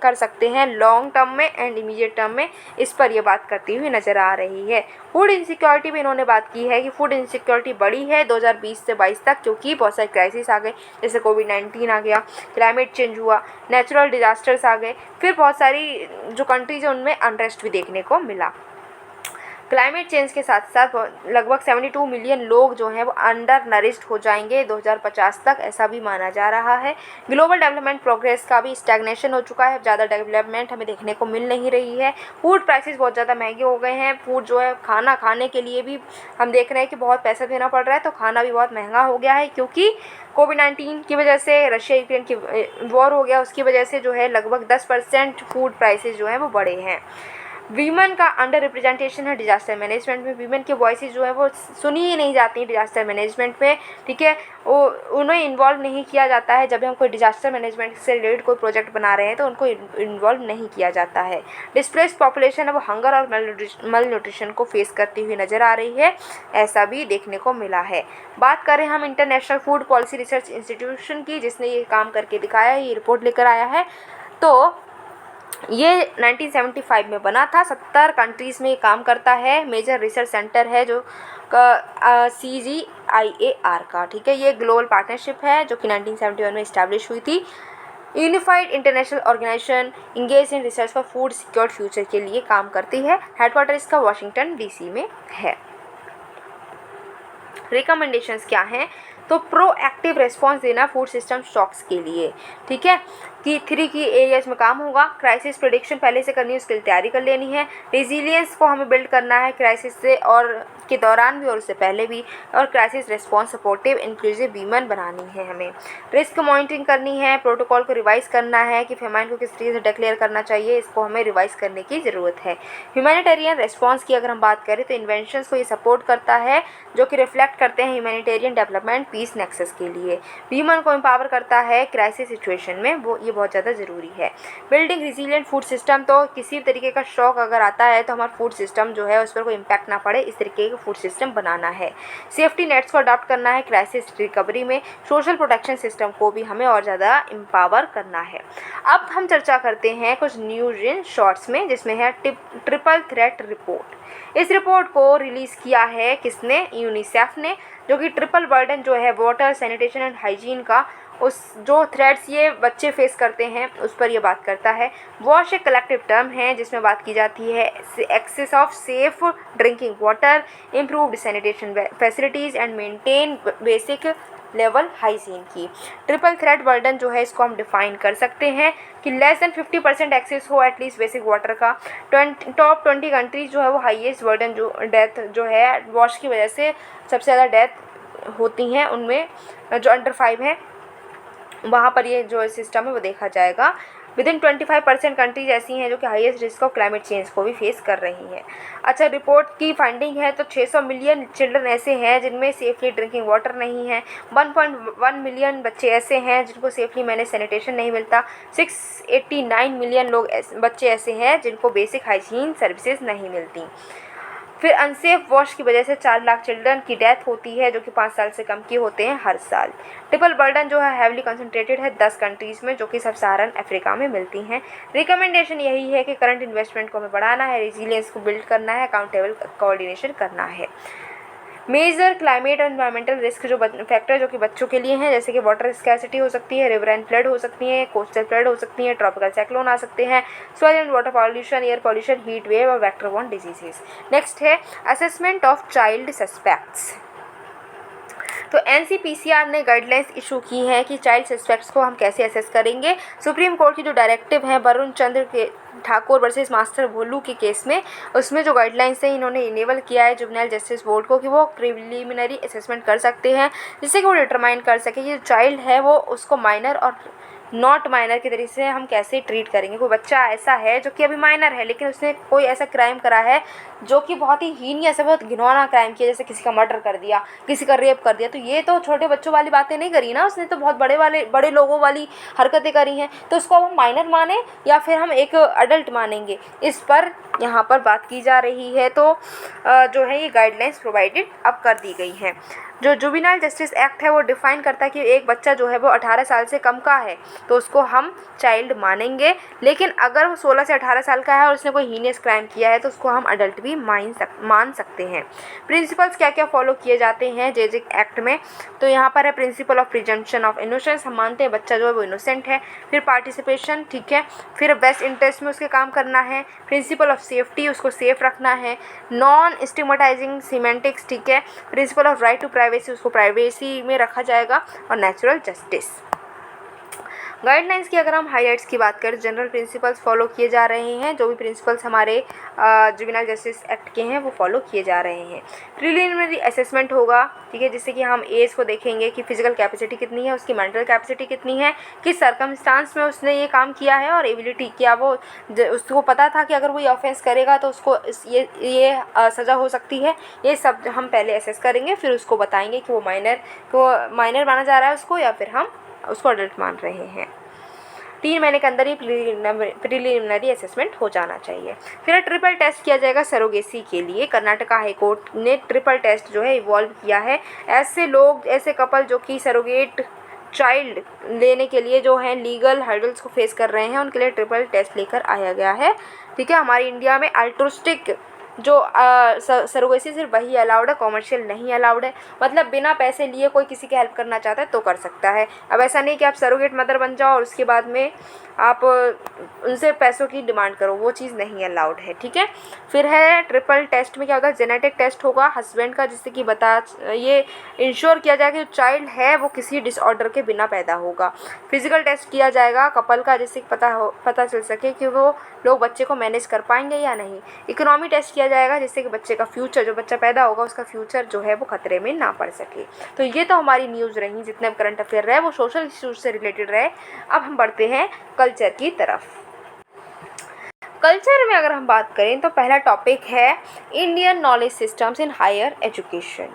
कर सकते हैं लॉन्ग टर्म में एंड इमीडिएट टर्म में, इस पर यह बात करती हुई नज़र आ रही है। फूड इनसिक्योरिटी भी इन्होंने बात की है कि फूड इनसिक्योरिटी बढ़ी है 2020 से 22 तक, क्योंकि बहुत सारे क्राइसिस आ गए, जैसे कोविड-19 आ गया, क्लाइमेट चेंज हुआ, नेचुरल डिजास्टर्स आ गए, फिर बहुत सारी जो कंट्रीज हैं उनमें अनरेस्ट भी देखने को मिला। क्लाइमेट चेंज के साथ साथ लगभग 72 मिलियन लोग जो हैं वो अंडर नरिश्ड हो जाएंगे 2050 तक, ऐसा भी माना जा रहा है। ग्लोबल डेवलपमेंट प्रोग्रेस का भी स्टैग्नेशन हो चुका है, ज़्यादा डेवलपमेंट हमें देखने को मिल नहीं रही है। फूड प्राइसेस बहुत ज़्यादा महंगे हो गए हैं, फूड जो है खाना खाने के लिए भी हम देख रहे हैं कि बहुत पैसा देना पड़ रहा है, तो खाना भी बहुत महंगा हो गया है, क्योंकि कोविड-19 की वजह से रशिया यूक्रेन की वॉर हो गया, उसकी वजह से जो है लगभग 10% फूड प्राइसेस जो हैं वो बढ़े हैं। वीमेन का अंडर रिप्रेजेंटेशन है डिजास्टर मैनेजमेंट में, वीमेन की वॉइसेस जो है वो सुनी ही नहीं जाती डिजास्टर मैनेजमेंट में। ठीक है, वो उन्हें इन्वॉल्व नहीं किया जाता है, जब हम कोई डिजास्टर मैनेजमेंट से रिलेटेड कोई प्रोजेक्ट बना रहे हैं तो उनको इन्वॉल्व नहीं किया जाता है। डिस्प्लेस्ड पॉपुलेशन है वो हंगर और मल न्यूट्रिशन को फेस करती हुई नज़र आ रही है, ऐसा भी देखने को मिला है। बात करें हम international food policy research institution की, जिसने ये काम करके दिखाया है, ये रिपोर्ट लेकर आया है, तो ये 1975 में बना था, 70 कंट्रीज़ में ये काम करता है, मेजर रिसर्च सेंटर है जो CGIAR का। ठीक है, ये ग्लोबल पार्टनरशिप है जो कि 1971 में इस्टेब्लिश हुई थी। Unified international organisation engage in research for food secured future के लिए काम करती है, हेडक्वार्टर इसका वाशिंगटन DC में है। रिकमेंडेशंस क्या हैं? तो प्रोएक्टिव रिस्पॉन्स देना फूड सिस्टम शॉक्स के लिए। ठीक है, कि 3 की एरियाज में काम होगा। क्राइसिस प्रेडिक्शन पहले से करनी है, उसके लिए तैयारी कर लेनी है। रेजिलियंस को हमें बिल्ड करना है क्राइसिस से और के दौरान भी और उससे पहले भी, और crisis response supportive inclusive women बनानी है हमें। रिस्क मॉनिटरिंग करनी है, प्रोटोकॉल को रिवाइज करना है कि फेमाइन को किस तरीके से डिक्लेयर करना चाहिए, इसको हमें रिवाइज करने की ज़रूरत है। ह्यूमैनिटेरियन रिस्पॉन्स की अगर हम बात करें तो इन्वेंशंस को ये सपोर्ट करता है जो कि रिफ्लेक्ट करते हैं ह्यूमैनिटेरियन डेवलपमेंट पीस नेक्सस के लिए। वीमन को एम्पावर करता है क्राइसिस सिचुएशन में, वो ये बहुत ज़्यादा ज़रूरी है। बिल्डिंग रिजिलियंट फूड सिस्टम, तो किसी भी तरीके का शॉक अगर आता है तो हमारा फूड सिस्टम जो है उस पर कोई इम्पैक्ट ना पड़े, इस तरीके का फूड सिस्टम बनाना है। सेफ्टी नेट्स को अडॉप्ट करना है क्राइसिस रिकवरी में। सोशल प्रोटेक्शन सिस्टम को भी हमें और ज़्यादा एम्पावर करना है। अब हम चर्चा करते हैं कुछ न्यूज इन शॉर्ट्स में, जिसमें है ट्रिपल थ्रेट रिपोर्ट। इस रिपोर्ट को रिलीज़ किया है किसने? यूनिसेफ ने, जो कि ट्रिपल बर्डन जो है वाटर, सैनिटेशन एंड हाइजीन का, उस जो थ्रेट्स ये बच्चे फेस करते हैं उस पर ये बात करता है। वॉश एक कलेक्टिव टर्म है जिसमें बात की जाती है access of safe drinking water, improved sanitation facilities and maintain basic level hygiene की। ट्रिपल थ्रेट बर्डन जो है इसको हम डिफाइन कर सकते हैं कि लेस देन 50% एक्सेस हो एटलीस्ट बेसिक वाटर का। टॉप 20 कंट्रीज जो है वो हाईएस्ट बर्डन जो डेथ जो है वॉश की वजह से सबसे ज़्यादा डेथ होती हैं, उनमें जो अंडर 5 है वहाँ पर ये जो सिस्टम है वो देखा जाएगा। विदिन 25% कंट्रीज ऐसी हैं जो कि highest risk of climate change को भी फेस कर रही हैं। अच्छा, रिपोर्ट की फाइंडिंग है तो 600 मिलियन चिल्ड्रन ऐसे हैं जिनमें सेफली ड्रिंकिंग वाटर नहीं है। 1.1 मिलियन बच्चे ऐसे हैं जिनको सेफली मैनेज सैनिटेशन नहीं मिलता। 689 मिलियन बच्चे ऐसे हैं जिनको बेसिक हाइजीन सर्विसेज नहीं मिलती। फिर अनसेफ वॉश की वजह से 4 लाख चिल्ड्रन की डेथ होती है जो कि 5 साल से कम के होते हैं हर साल। ट्रिपल बर्डन जो है हैवली कंसंट्रेटेड है 10 कंट्रीज़ में जो कि सब सहारन अफ्रीका में मिलती हैं। रिकमेंडेशन यही है कि करंट इन्वेस्टमेंट को हमें बढ़ाना है, रेजिलियंस को बिल्ड करना है, अकाउंटेबल कोऑर्डिनेशन करना है। मेजर क्लाइमेट और एनवायरमेंटल रिस्क जो फैक्टर जो कि बच्चों के लिए हैं, जैसे कि वाटर स्कैर्सिटी हो सकती है, रिवराइन फ्लड हो सकती है, कोस्टल फ्लड हो सकती है, ट्रॉपिकल साइक्लोन आ सकते हैं, soil and water pollution, air pollution, heat wave और वेक्टर बॉर्न डिजीजेस। नेक्स्ट है असेसमेंट ऑफ चाइल्ड सस्पेक्ट्स। तो एनसीपीसीआर ने गाइडलाइंस इशू की हैं कि चाइल्ड सस्पेक्ट्स को हम कैसे असेस करेंगे। सुप्रीम कोर्ट की जो डायरेक्टिव है वरुण चंद्र के ठाकुर वर्सेस मास्टर भोलू के केस में, उसमें जो गाइडलाइंस है इन्होंने इनेबल किया है जुवेनाइल जस्टिस बोर्ड को कि वो प्रिलिमिनरी असेसमेंट कर सकते हैं जिससे कि वो डिटरमाइन कर सके कि जो चाइल्ड है वो उसको माइनर और नॉट माइनर के तरीके से हम कैसे ट्रीट करेंगे। कोई बच्चा ऐसा है जो कि अभी माइनर है लेकिन उसने कोई ऐसा क्राइम करा है जो कि बहुत ही हीनियस है, बहुत घिनौना क्राइम किया, जैसे किसी का मर्डर कर दिया, किसी का रेप कर दिया, तो ये तो छोटे बच्चों वाली बातें नहीं करी ना, उसने तो बहुत बड़े लोगों वाली हरकतें करी हैं। तो उसको अब हम माइनर माने या फिर हम एक अडल्ट मानेंगे, इस पर यहाँ पर बात की जा रही है। तो जो है ये गाइडलाइंस प्रोवाइडेड अब कर दी गई हैं। जो जुवेनाइल जस्टिस एक्ट है वो डिफ़ाइन करता है कि एक बच्चा जो है वो 18 साल से कम का है तो उसको हम चाइल्ड मानेंगे, लेकिन अगर वो 16 से 18 साल का है और उसने कोई हीनियस क्राइम किया है तो उसको हम अडल्ट भी मान सकते हैं। प्रिंसिपल्स क्या क्या फॉलो किए जाते हैं जेजिक एक्ट में, तो यहाँ पर है principle of presumption of innocence, हम मानते हैं बच्चा जो है वो इनोसेंट है। फिर पार्टिसिपेशन, ठीक है, फिर बेस्ट इंटरेस्ट में उसके काम करना है। प्रिंसिपल ऑफ सेफ्टी, उसको सेफ रखना है। नॉन स्टिग्मेटाइजिंग सीमेंटिक्स, ठीक है। Principle of right to privacy, उसको प्राइवेसी में रखा जाएगा। और नेचुरल जस्टिस। गाइडलाइंस की अगर हम हाईलाइट्स की बात करें, जनरल प्रिंसिपल्स फॉलो किए जा रहे हैं, जो भी प्रिंसिपल्स हमारे जुवेनाइल जस्टिस एक्ट के हैं वो फॉलो किए जा रहे हैं। प्रिलिमिनरी असेसमेंट होगा, ठीक है, जिससे कि हम एज को देखेंगे कि फिजिकल कैपेसिटी कितनी है, उसकी मेंटल कैपेसिटी कितनी है, किस सर्कमस्टांस में उसने ये काम किया है और एबिलिटी क्या वो उसको पता था कि अगर वो ये ऑफेंस करेगा तो उसको ये सज़ा हो सकती है। ये सब हम पहले असेस करेंगे, फिर उसको बताएंगे कि वो माइनर माना जा रहा है उसको या फिर हम उसको अडल्ट मान रहे हैं। 3 महीने के अंदर ही प्रिलिमिनरी असेसमेंट हो जाना चाहिए। फिर ट्रिपल टेस्ट किया जाएगा सरोगेसी के लिए। कर्नाटका हाई कोर्ट ने ट्रिपल टेस्ट जो है इवॉल्व किया है। ऐसे कपल जो कि सरोगेट चाइल्ड लेने के लिए जो है लीगल हर्डल्स को फेस कर रहे हैं, उनके लिए ट्रिपल टेस्ट लेकर आया गया है, ठीक है। हमारी इंडिया में अल्ट्रुस्टिक जो सरोगेसी सिर्फ वही अलाउड है, कॉमर्शियल नहीं अलाउड है। मतलब बिना पैसे लिए कोई किसी की हेल्प करना चाहता है तो कर सकता है। अब ऐसा नहीं कि आप सरोगेट मदर बन जाओ और उसके बाद में आप उनसे पैसों की डिमांड करो, वो चीज़ नहीं अलाउड है, ठीक है। फिर है ट्रिपल टेस्ट में क्या होता है, जेनेटिक टेस्ट होगा हस्बैंड का, जिससे कि ये इंश्योर किया जाएगा कि जो चाइल्ड है वो किसी डिसऑर्डर के बिना पैदा होगा। फिजिकल टेस्ट किया जाएगा कपल का, जिससे पता चल सके कि वो लोग बच्चे को मैनेज कर पाएंगे या नहीं। इकोनॉमी टेस्ट किया जाएगा, जिससे कि बच्चे का फ्यूचर, जो बच्चा पैदा होगा उसका फ्यूचर जो है वो खतरे में ना पड़ सके। तो ये तो हमारी न्यूज़ रही, जितने करंट अफेयर रहे वो सोशल इश्यूज से रिलेटेड रहे। अब हम बढ़ते हैं कल्चर की तरफ। कल्चर में अगर हम बात करें तो पहला टॉपिक है Indian knowledge systems in higher education.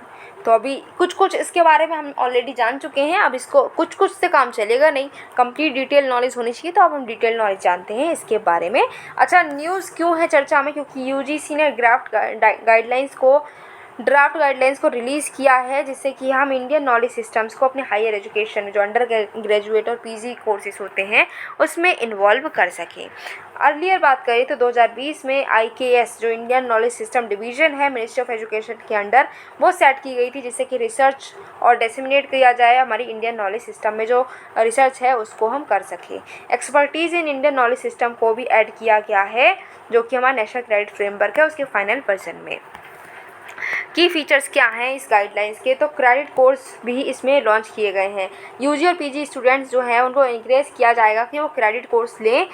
तो अभी कुछ इसके बारे में हम ऑलरेडी जान चुके हैं, अब इसको कुछ से काम चलेगा नहीं, कंप्लीट डिटेल नॉलेज होनी चाहिए। तो अब हम डिटेल नॉलेज जानते हैं इसके बारे में। अच्छा, न्यूज़ क्यों है चर्चा में, क्योंकि यूजीसी ने ड्राफ्ट गाइडलाइंस को ड्राफ्ट गाइडलाइंस को रिलीज़ किया है, जिससे कि हम इंडियन नॉलेज सिस्टम्स को अपने हायर एजुकेशन में जो अंडर ग्रेजुएट और पीजी कोर्सेज होते हैं उसमें इन्वॉल्व कर सकें। अर्लियर बात करें तो 2020 में IKS जो इंडियन नॉलेज सिस्टम डिवीज़न है मिनिस्ट्री ऑफ एजुकेशन के अंडर, वो सेट की गई थी, जिससे कि रिसर्च और डिसेमिनेट किया जाए हमारी इंडियन नॉलेज सिस्टम में जो रिसर्च है उसको हम कर सकें। Expertise in Indian knowledge system को भी ऐड किया गया है, जो कि हमारा नेशनल क्रेडिट फ्रेमवर्क है उसके फाइनल वर्जन में। की फीचर्स क्या हैं इस गाइडलाइंस के, तो क्रेडिट कोर्स भी इसमें लॉन्च किए गए हैं। यूजी और पीजी स्टूडेंट्स जो हैं उनको इंकरेज किया जाएगा कि वो क्रेडिट कोर्स लें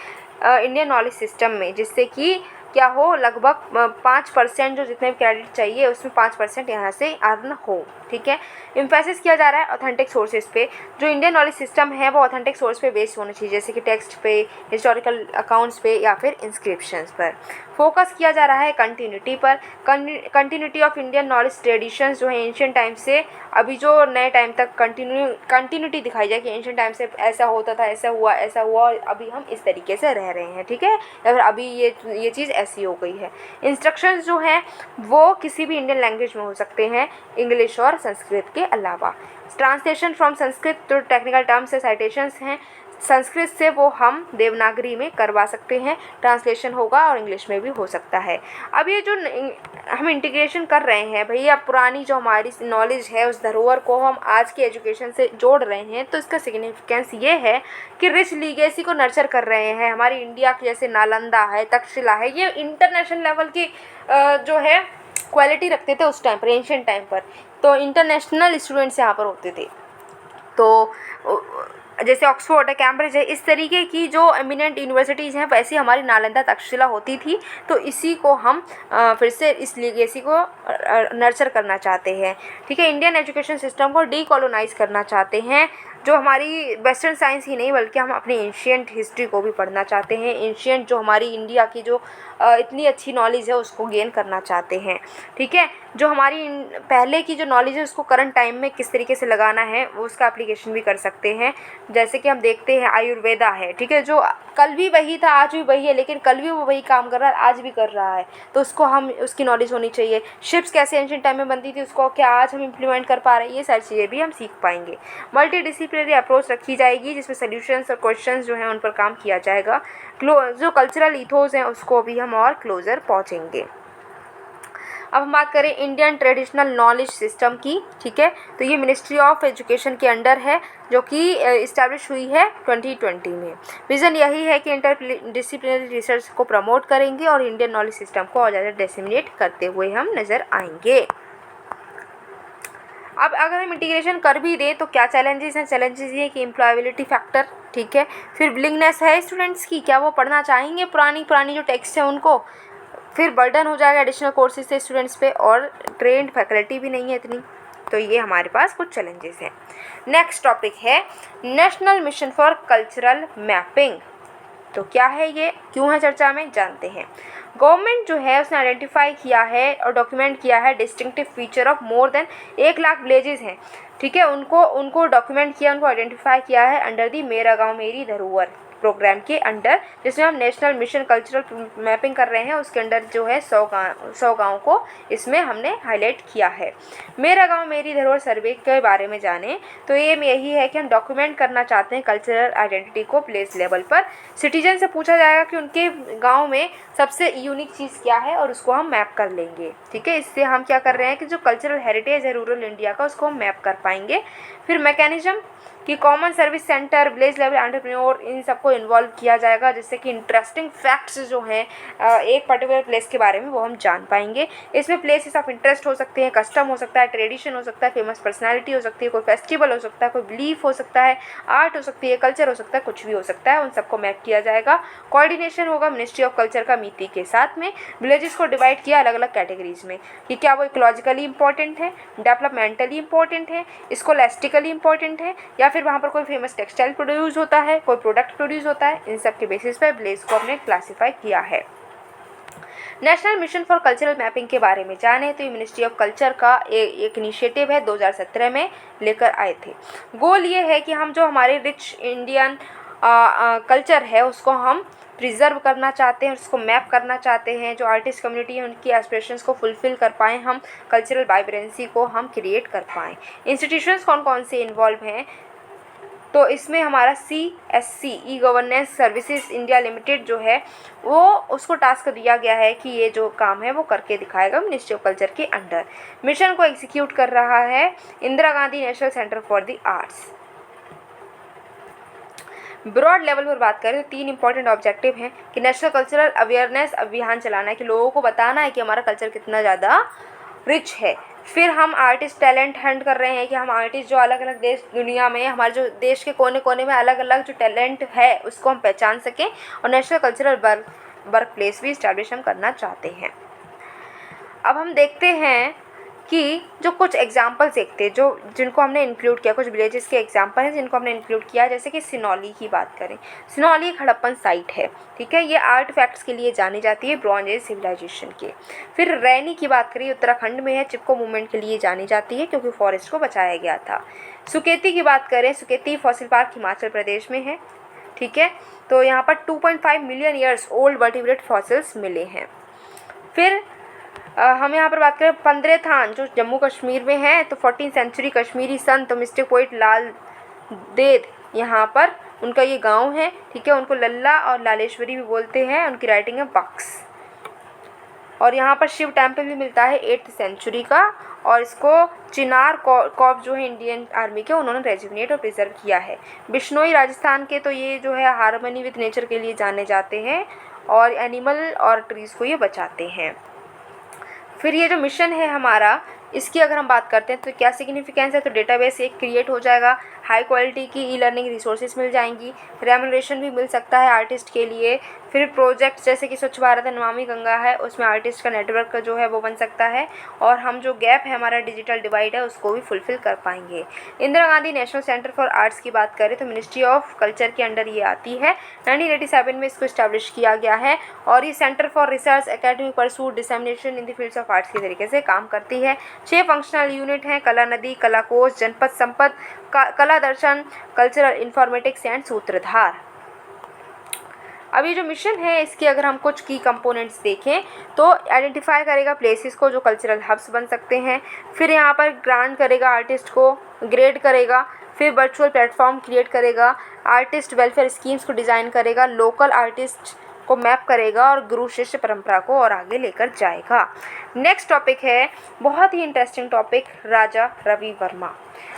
इंडियन नॉलेज सिस्टम में, जिससे कि क्या हो, लगभग 5% जो जितने भी क्रेडिट चाहिए उसमें 5% यहाँ से अर्न हो। ठीक है, एम्फेसिस किया जा रहा है ऑथेंटिक सोर्सेज पे। जो इंडियन नॉलेज सिस्टम है वो ऑथेंटिक सोर्स पे बेस्ड होना चाहिए, जैसे कि टेक्स्ट पे, हिस्टोरिकल अकाउंट्स पे या फिर इंस्क्रिप्शंस पर। फोकस किया जा रहा है कंटिन्यूटी पर, continuity of Indian knowledge traditions जो है एंशियंट टाइम से अभी जो नए टाइम तक कंटिन्यूटी दिखाई जाए कि एंशियंट टाइम से ऐसा होता था, ऐसा हुआ और अभी हम इस तरीके से रह रहे हैं। ठीक है, या फिर अभी ये चीज़ ऐसी हो गई है। इंस्ट्रक्शंस जो हैं वो किसी भी इंडियन लैंग्वेज में हो सकते हैं, इंग्लिश और संस्कृत के अलावा। ट्रांसलेशन फ्रॉम संस्कृत तो टेक्निकल टर्म्स से साइटेशंस हैं, संस्कृत से वो हम देवनागरी में करवा सकते हैं, ट्रांसलेशन होगा और इंग्लिश में भी हो सकता है। अब ये जो हम इंटीग्रेशन कर रहे हैं भैया, पुरानी जो हमारी नॉलेज है उस धरोहर को हम आज के एजुकेशन से जोड़ रहे हैं, तो इसका सिग्निफिकेंस ये है कि रिच लीगेसी को नर्चर कर रहे हैं। हमारी इंडिया की जैसे नालंदा है, तक्षशिला है, ये इंटरनेशनल लेवल की जो है क्वालिटी रखते थे उस टाइम पर, एंशिएंट टाइम पर, तो इंटरनेशनल स्टूडेंट्स यहाँ पर होते थे। तो जैसे ऑक्सफोर्ड है, कैम्ब्रिज है, इस तरीके की जो एमिनेंट यूनिवर्सिटीज़ हैं वैसी हमारी नालंदा तक्षशिला होती थी। तो इसी को हम फिर से इस लीगेसी को नर्चर करना चाहते हैं। ठीक है, इंडियन एजुकेशन सिस्टम को डीकोलोनाइज करना चाहते हैं, जो हमारी वेस्टर्न साइंस ही नहीं बल्कि हम अपनी एंशिएंट हिस्ट्री को भी पढ़ना चाहते हैं। एंशिएंट जो हमारी इंडिया की जो इतनी अच्छी नॉलेज है उसको गेन करना चाहते हैं। ठीक है, जो हमारी पहले की जो नॉलेज है उसको करंट टाइम में किस तरीके से लगाना है वो उसका एप्लीकेशन भी कर सकते हैं। जैसे कि हम देखते हैं आयुर्वेदा है, ठीक है, जो कल भी वही था आज भी वही है, लेकिन कल भी वो वही काम कर रहा है आज भी कर रहा है, तो उसको हम उसकी नॉलेज होनी चाहिए। शिप्स कैसे एंशिएंट टाइम में बनती थी उसको क्या आज हम इम्प्लीमेंट कर पा रहे हैं, ये सारी चीज़ें भी हम सीख पाएंगे। मल्टी डिसिप्लिनरी अप्रोच रखी जाएगी, जिसमें सोल्यूशंस और क्वेश्चंस जो हैं उन पर काम किया जाएगा। जो कल्चरल इथोस हैं उसको भी हम और क्लोजर पहुँचेंगे। अब हम बात करें इंडियन ट्रेडिशनल नॉलेज सिस्टम की। ठीक है, तो ये मिनिस्ट्री ऑफ एजुकेशन के अंडर है, जो कि इस्टेब्लिश हुई है 2020 में। विज़न यही है कि इंटरडिसिप्लिनरी रिसर्च को प्रमोट करेंगे और इंडियन नॉलेज सिस्टम को और ज़्यादा डिसेमिनेट करते हुए हम नज़र आएंगे। अब अगर हम इंटीग्रेशन कर भी दें तो क्या चैलेंजेस हैं? चैलेंजेस ये कि एम्प्लॉयबिलिटी फैक्टर, ठीक है, फिर विलिंगनेस है स्टूडेंट्स की, क्या वो पढ़ना चाहेंगे पुरानी जो टेक्स्ट है उनको, फिर बर्डन हो जाएगा एडिशनल कोर्सेज से स्टूडेंट्स पे, और ट्रेंड फैकल्टी भी नहीं है इतनी, तो ये हमारे पास कुछ चैलेंजेस हैं। नेक्स्ट टॉपिक है national mission for cultural mapping. तो क्या है ये, क्यों है चर्चा में, जानते हैं। गवर्नमेंट जो है उसने आइडेंटिफाई किया है और डॉक्यूमेंट किया है distinctive feature of more than 1 lakh villages हैं। ठीक है, उनको डॉक्यूमेंट किया, उनको आइडेंटिफाई किया है अंडर दी मेरा गाँव मेरी धरोहर प्रोग्राम के अंडर, जिसमें हम नेशनल मिशन कल्चरल मैपिंग कर रहे हैं। उसके अंडर जो है 100 गाँव को इसमें हमने हाईलाइट किया है। मेरा गांव मेरी धरोहर सर्वे के बारे में जानें तो ये यही है कि हम डॉक्यूमेंट करना चाहते हैं कल्चरल आइडेंटिटी को प्लेस लेवल पर। सिटीजन से पूछा जाएगा कि उनके गाँव में सबसे यूनिक चीज़ क्या है और उसको हम मैप कर लेंगे। ठीक है, इससे हम क्या कर रहे हैं कि जो कल्चरल हेरिटेज है रूरल इंडिया का उसको हम मैप कर पाएंगे। फिर मैकेनिज्म कि common service centre, village level entrepreneur, इन सबको इन्वॉल्व किया जाएगा, जिससे कि इंटरेस्टिंग फैक्ट्स जो हैं एक पर्टिकुलर प्लेस के बारे में वो हम जान पाएंगे। इसमें प्लेसेस ऑफ इंटरेस्ट हो सकते हैं, कस्टम हो सकता है, ट्रेडिशन हो सकता है, फेमस पर्सनालिटी हो सकती है, कोई फेस्टिवल हो सकता है, कोई बिलीफ हो सकता है, आर्ट हो सकती है, कल्चर हो सकता है, कुछ भी हो सकता है, उन सबको मैप किया जाएगा। कोऑर्डिनेशन होगा मिनिस्ट्री ऑफ कल्चर का मीति के साथ में। विलेजेस को डिवाइड किया अलग अलग कैटेगरीज में कि क्या वो इकोलॉजिकली इंपॉर्टेंट है, डेवलपमेंटली इंपॉर्टेंट है, स्कोलास्टिकली इंपॉर्टेंट है, या फिर वहाँ पर कोई फेमस टेक्सटाइल प्रोड्यूस होता है, कोई प्रोडक्ट प्रोड्यूस होता है। इन सब के बेसिस पर विलेज को हमने क्लासीफाई किया है। National mission for cultural mapping के बारे में जाने तो ये मिनिस्ट्री ऑफ कल्चर का एक इनिशिएटिव है, 2017 में लेकर आए थे। गोल ये है कि हम जो हमारे रिच इंडियन कल्चर है उसको हम प्रिजर्व करना चाहते हैं, उसको मैप करना चाहते हैं। जो आर्टिस्ट कम्युनिटी है उनकी एस्पिरेशंस को फुलफ़िल कर पाएँ हम, कल्चरल वाइब्रेंसी को हम क्रिएट कर पाएँ। इंस्टीट्यूशंस कौन कौन से इन्वॉल्व हैं, तो इसमें हमारा CSC e governance services India limited जो है वो उसको टास्क दिया गया है कि ये जो काम है वो करके दिखाएगा मिनिस्ट्री ऑफ कल्चर के अंडर। मिशन को एग्जीक्यूट कर रहा है Indira Gandhi national centre for the arts. Broad level पर बात करें तो 3 इंपॉर्टेंट ऑब्जेक्टिव हैं कि नेशनल कल्चरल अवेयरनेस अभियान चलाना है, कि लोगों को बताना है कि हमारा कल्चर कितना ज़्यादा रिच है। फिर हम आर्टिस्ट टैलेंट हंट कर रहे हैं कि हम आर्टिस्ट जो अलग अलग देश दुनिया में, हमारे जो देश के कोने कोने में अलग अलग जो टैलेंट है उसको हम पहचान सकें, और नेशनल कल्चरल वर्क प्लेस भी इस्टेब्लिश हम करना चाहते हैं। अब हम देखते हैं कि जो कुछ एग्जाम्पल्स देखते हैं जिनको हमने इंक्लूड किया, कुछ विलेजेस के एग्जाम्पल हैं जिनको हमने इंक्लूड किया। जैसे कि सिनौली की बात करें, सिनौली एक हड़प्पन साइट है, ठीक है, ये आर्ट फैक्ट्स के लिए जानी जाती है, ब्रॉन्ज एज सिविलाइजेशन के। फिर रैनी की बात करें, उत्तराखंड में है, चिपको मूवमेंट के लिए जानी जाती है क्योंकि फॉरेस्ट को बचाया गया था। सुकेती की बात करें, सुकेती फॉसिल पार्क हिमाचल प्रदेश में है, ठीक है, तो यहाँ पर 2.5 million years old vertebrate fossils मिले हैं। फिर हम यहाँ पर बात करें पंद्रे थान जो जम्मू कश्मीर में है, तो 14th सेंचुरी कश्मीरी संत मिस्टिक पोइट लाल देद यहाँ पर उनका ये गांव है, ठीक है, उनको लल्ला और लालेश्वरी भी बोलते हैं, उनकी राइटिंग है बक्स। और यहाँ पर शिव टेम्पल भी मिलता है 8th सेंचुरी का, और इसको चिनार कॉर्प जो है इंडियन आर्मी के, उन्होंने रेजिग्नेट और प्रिजर्व किया है। बिश्नोई राजस्थान के, तो ये जो है हार्मनी विद नेचर के लिए जाने जाते हैं और एनिमल और ट्रीज़ को ये बचाते हैं। फिर ये जो मिशन है हमारा, इसकी अगर हम बात करते हैं तो क्या सिग्निफिकेंस है, तो डेटाबेस एक क्रिएट हो जाएगा, हाई क्वालिटी की ई लर्निंग रिसोर्सेज मिल जाएंगी, रेमुनरेशन भी मिल सकता है आर्टिस्ट के लिए। फिर प्रोजेक्ट जैसे कि स्वच्छ भारत है, नमामि गंगा है, उसमें आर्टिस्ट का नेटवर्क का जो है वो बन सकता है, और हम जो गैप है हमारा डिजिटल डिवाइड है उसको भी फुलफ़िल कर पाएंगे। Indira Gandhi national centre for arts की बात करें तो मिनिस्ट्री ऑफ कल्चर के अंडर ये आती है। 1987 में इसको इस्टेब्लिश किया गया है, और ये centre for research academic pursuit dissemination in the fields of arts के तरीके से काम करती है। 6 फंक्शनल यूनिट हैं, कला नदी, कला कोश, जनपद संपद, कला दर्शन, कल्चरल इन्फॉर्मेटिक्स एंड सूत्रधार। अब ये जो मिशन है इसके अगर हम कुछ की कंपोनेंट्स देखें तो आइडेंटिफाई करेगा प्लेसेस को जो कल्चरल हब्स बन सकते हैं, फिर यहाँ पर ग्रांट करेगा आर्टिस्ट को, ग्रेड करेगा, फिर वर्चुअल प्लेटफॉर्म क्रिएट करेगा, आर्टिस्ट वेलफेयर स्कीम्स को डिज़ाइन करेगा, लोकल आर्टिस्ट को मैप करेगा और गुरु शिष्य परंपरा को और आगे लेकर जाएगा। नेक्स्ट टॉपिक है बहुत ही इंटरेस्टिंग टॉपिक, राजा रवि वर्मा।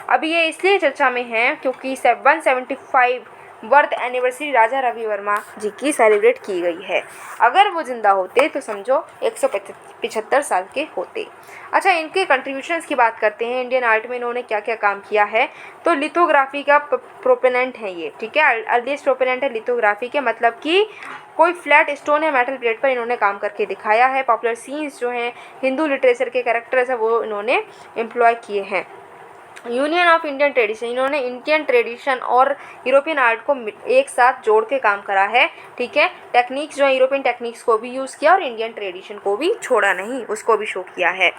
अभी ये इसलिए चर्चा में है क्योंकि 175 बर्थ एनिवर्सरी राजा रवि वर्मा जी की सेलिब्रेट की गई है। अगर वो ज़िंदा होते तो समझो 175 साल के होते। अच्छा, इनके कंट्रीब्यूशंस की बात करते हैं, इंडियन आर्ट में इन्होंने क्या क्या काम किया है। तो लिथोग्राफी का प्रोपेनेंट है ये, ठीक है, अर्लीस्ट प्रोपेनेंट है लिथोग्राफी के, मतलब कि कोई फ्लैट स्टोन या मेटल प्लेट पर इन्होंने काम करके दिखाया है। पॉपुलर सीन्स जो हैं, हिंदू लिटरेचर के कैरेक्टर्स है, वो इन्होंने एम्प्लॉय किए हैं। यूनियन ऑफ इंडियन ट्रेडिशन, इन्होंने इंडियन ट्रेडिशन और यूरोपियन आर्ट को एक साथ जोड़ के काम करा है, ठीक है। टेक्निक्स जो है यूरोपियन टेक्निक्स को भी यूज़ किया और इंडियन ट्रेडिशन को भी छोड़ा नहीं, उसको भी शो किया है।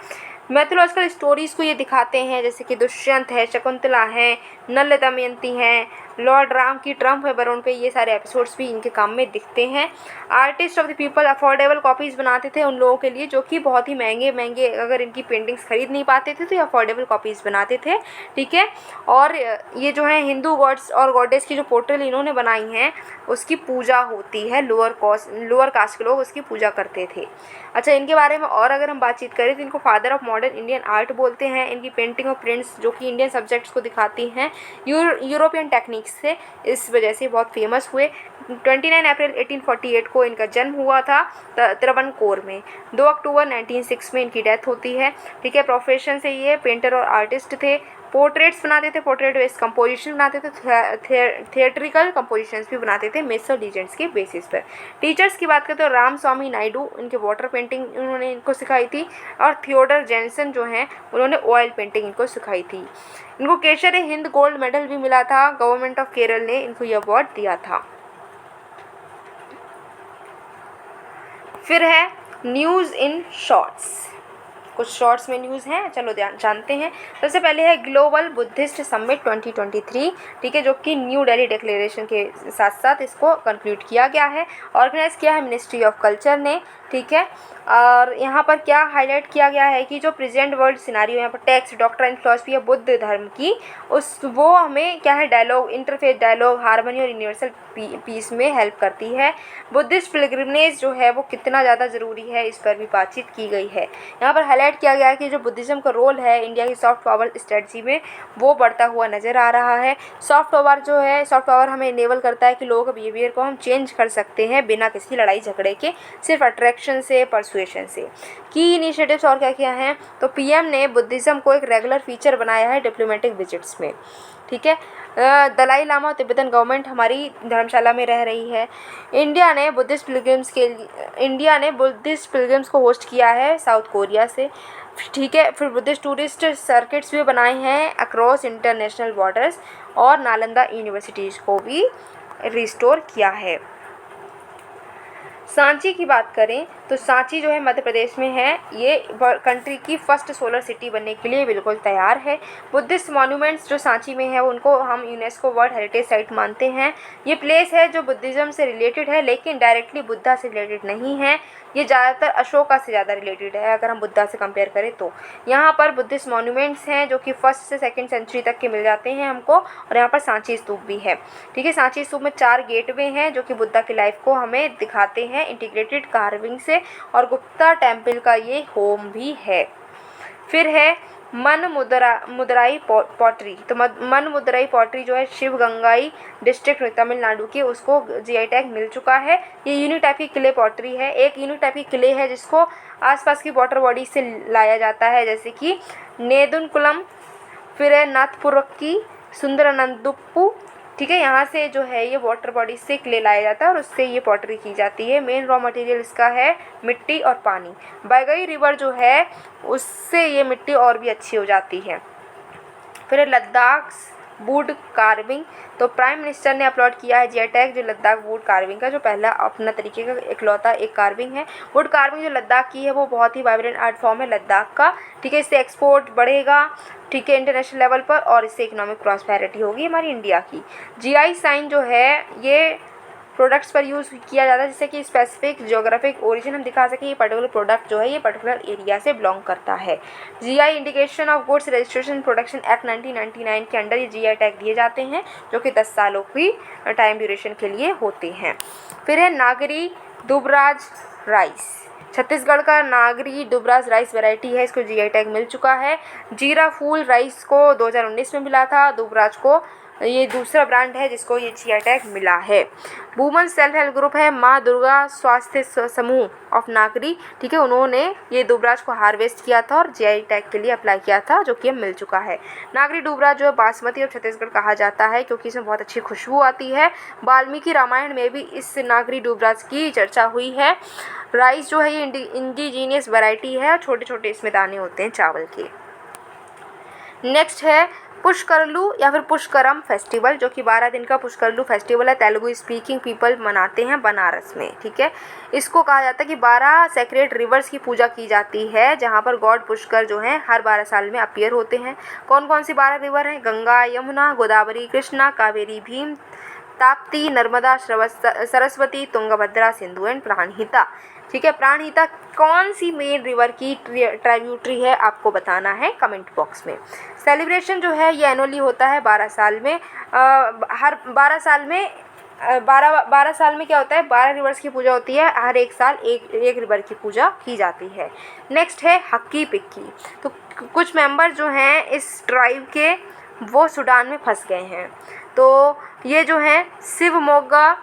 मैथोलॉजिकल स्टोरीज़ को ये दिखाते हैं, जैसे कि दुष्यंत है, शकुंतला है, नल दमयंती हैं, लॉर्ड राम की ट्रम्प है वरुण पे, ये सारे एपिसोड्स भी इनके काम में दिखते हैं। Artist of the people affordable copies बनाते थे उन लोगों के लिए जो कि बहुत ही महंगे महंगे अगर इनकी पेंटिंग्स खरीद नहीं पाते थे तो ये अफोर्डेबल कॉपीज़ बनाते थे, ठीक है। और ये जो है हिंदू गॉड्स और गॉडेस की जो पोर्ट्रेल इन्होंने बनाई हैं उसकी पूजा होती है, लोअर कास्ट के लोग उसकी पूजा करते थे। अच्छा, इनके बारे में और अगर हम बातचीत करें तो इनको father of modern Indian art बोलते हैं। इनकी पेंटिंग और प्रिंट्स जो कि इंडियन सब्जेक्ट्स को दिखाती हैं यूरोपियन टेक्निक्स से, इस वजह से बहुत फेमस हुए। 29 अप्रैल 1848 को इनका जन्म हुआ था त्रावणकोर में। 2 अक्टूबर 1906 में इनकी डेथ होती है, ठीक है। प्रोफेशन से ये पेंटर और आर्टिस्ट थे, पोर्ट्रेट्स बनाते थे, पोर्ट्रेट बेस्ड कंपोजिशन बनाते थे, थिएट्रिकल कंपोजिशंस भी बनाते थे मिथ्स लीजेंड्स के बेसिस पर। टीचर्स की बात करें तो राम स्वामी नायडू, इनके वाटर पेंटिंग उन्होंने इनको सिखाई थी, और थियोडर जेनसन जो हैं उन्होंने ऑयल पेंटिंग इनको सिखाई थी। इनको केशर हिंद गोल्ड मेडल भी मिला था, गवर्नमेंट ऑफ केरल ने इनको ये अवार्ड दिया था। फिर है न्यूज़ इन शॉर्ट्स। कुछ शॉर्ट्स में न्यूज़ हैं, चलो जानते हैं। सबसे पहले है ग्लोबल बुद्धिस्ट समिट 2023, ठीक है, जो कि न्यू दिल्ली डिक्लेरेशन के साथ साथ इसको कंक्लूड किया गया है, ऑर्गेनाइज़ किया है मिनिस्ट्री ऑफ कल्चर ने, ठीक है। और यहाँ पर क्या हाईलाइट किया गया है कि जो प्रेजेंट वर्ल्ड सिनारियो यहाँ पर टेक्स्ट डॉक्ट्राइन फिलॉसफी है बुद्ध धर्म की, वो हमें क्या है डायलॉग, इंटरफेथ डायलॉग, हार्मनी और यूनिवर्सल पीस में हेल्प करती है। बुद्धिस्ट पिलग्रिमेज जो है वो कितना ज़्यादा ज़रूरी है, इस पर भी बातचीत की गई है। यहाँ पर हाईलाइट किया गया है कि जो बुद्धिज़्म का रोल है इंडिया की सॉफ्ट पावर स्ट्रेटजी में वो बढ़ता हुआ नज़र आ रहा है। सॉफ्ट पावर हमें इनेबल करता है कि लोगों के बिहेवियर को हम चेंज कर सकते हैं बिना किसी लड़ाई झगड़े के, सिर्फ अट्रैक्शन से, परसुएशन से। की इनिशिएटिव्स और क्या क्या हैं, तो पीएम ने बुद्धिज़्म को एक रेगुलर फीचर बनाया है डिप्लोमेटिक विजिट्स में, ठीक है। दलाई लामा और तिब्बतन गवर्नमेंट हमारी धर्मशाला में रह रही है। इंडिया ने बुद्धिस्ट पिलग्रिम्स को होस्ट किया है साउथ कोरिया से, ठीक है। फिर बुद्धिस्ट टूरिस्ट सर्किट्स भी बनाए हैं अक्रॉस इंटरनेशनल बॉर्डर्स, और नालंदा यूनिवर्सिटीज़ को भी रिस्टोर किया है। सांची की बात करें तो सांची जो है मध्य प्रदेश में है, ये कंट्री की फर्स्ट सोलर सिटी बनने के लिए बिल्कुल तैयार है। बुद्धिस्ट मॉन्यूमेंट्स जो सांची में है उनको हम यूनेस्को वर्ल्ड हेरिटेज साइट मानते हैं। ये प्लेस है जो बुद्धिज़्म से रिलेटेड है लेकिन डायरेक्टली बुद्धा से रिलेटेड नहीं है, ये ज़्यादातर अशोका से ज़्यादा रिलेटेड है अगर हम बुद्धा से कंपेयर करें तो। यहाँ पर बुद्धिस्ट मॉन्यूमेंट्स हैं जो कि 1st से 2nd सेंचुरी तक के मिल जाते हैं हमको, और यहाँ पर सांची स्तूप भी है, ठीक है। सांची स्तूप में 4 गेटवे हैं जो कि बुद्धा की लाइफ को हमें दिखाते हैं इंटीग्रेटेड कार्विंग से, और गुप्ता टेम्पल का ये होम भी है। फिर है मुदराई पॉटरी, तो मुदराई पॉटरी जो है शिवगंगाई डिस्ट्रिक्ट में तमिलनाडु की, उसको जीआई टैग मिल चुका है। ये यूनिक टाइप की क्ले पॉटरी है, एक यूनिक टाइप की क्ले है जिसको आसपास की वाटर बॉडी से लाया जाता है, जैसे कि नेदुनकुलम, फिर है नाथपुरक्की, सुंदरनंदुप्पू, ठीक है। यहाँ से जो है ये वाटर बॉडी से क्ले लाया जाता है और उससे ये पॉटरी की जाती है। मेन रॉ मटेरियल इसका है मिट्टी और पानी। बैगई रिवर जो है उससे ये मिट्टी और भी अच्छी हो जाती है। फिर लद्दाख वुड कार्विंग, तो प्राइम मिनिस्टर ने अपलोड किया है जीआई टैग जो लद्दाख वुड कार्विंग का, जो पहला अपना तरीके का इकलौता एक कार्विंग है। वुड कार्विंग जो लद्दाख की है वो बहुत ही वाइब्रेंट आर्ट फॉर्म है लद्दाख का, ठीक है। इससे एक्सपोर्ट बढ़ेगा, ठीक है, इंटरनेशनल लेवल पर, और इससे इकोनॉमिक प्रॉस्पेरिटी होगी हमारी इंडिया की। जीआई साइन जो है ये प्रोडक्ट्स पर यूज़ किया जाता है जिससे कि स्पेसिफिक ज्योग्राफिक ओरिजिन हम दिखा सकें, ये पर्टिकुलर प्रोडक्ट जो है ये पर्टिकुलर एरिया से बिलोंग करता है। GI indication of goods registration production act 1999 के अंडर ये जीआई टैग दिए जाते हैं जो कि 10 सालों की टाइम ड्यूरेशन के लिए होते हैं। फिर है नागरी दुबराज राइस, छत्तीसगढ़ का नागरी दुबराज राइस वैरायटी है, इसको जीआई टैग मिल चुका है। जीरा फूल राइस को 2019 में मिला था, दुबराज को ये दूसरा ब्रांड है जिसको ये जीआई टैग मिला है। वुमेन सेल्फ हेल्प ग्रुप है माँ दुर्गा स्वास्थ्य समूह ऑफ नागरी, ठीक है, उन्होंने ये दुबराज को हार्वेस्ट किया था और जीआई टैग के लिए अप्लाई किया था जो कि अब मिल चुका है। नागरी दुबराज जो है बासमती और छत्तीसगढ़ कहा जाता है क्योंकि इसमें बहुत अच्छी खुशबू आती है। वाल्मीकि रामायण में भी इस नागरी दुबराज की चर्चा हुई है। राइस जो है ये इंडिजीनियस वैरायटी है और छोटे छोटे इसमें दाने होते हैं चावल के। नेक्स्ट है पुष्करलू या फिर पुष्करम फेस्टिवल, जो कि 12 दिन का पुष्करलू फेस्टिवल है, तेलुगु स्पीकिंग पीपल मनाते हैं बनारस में, ठीक है। इसको कहा जाता है कि 12 सेक्रेट रिवर्स की पूजा की जाती है जहां पर गॉड पुष्कर जो हैं हर 12 साल में अपीयर होते हैं। कौन कौन सी 12 रिवर हैं? गंगा, यमुना, गोदावरी, कृष्णा, कावेरी, भीम, ताप्ती, नर्मदा, सरस्वती, तुंगभद्रा, सिंधु एंड प्राणहिता, ठीक है। प्राणहिता कौन सी मेन रिवर की ट्राइब्यूटरी है आपको बताना है कमेंट बॉक्स में। सेलिब्रेशन जो है ये एनुअली होता है 12 साल में, हर 12 साल में 12 साल में क्या होता है 12 रिवर्स की पूजा होती है, हर एक साल एक रिवर की पूजा की जाती है। नेक्स्ट है हक्की पिक्की, तो कुछ मेंबर जो हैं इस ट्राइब के वो सूडान में फंस गए हैं, तो ये जो हैं शिवमोगा,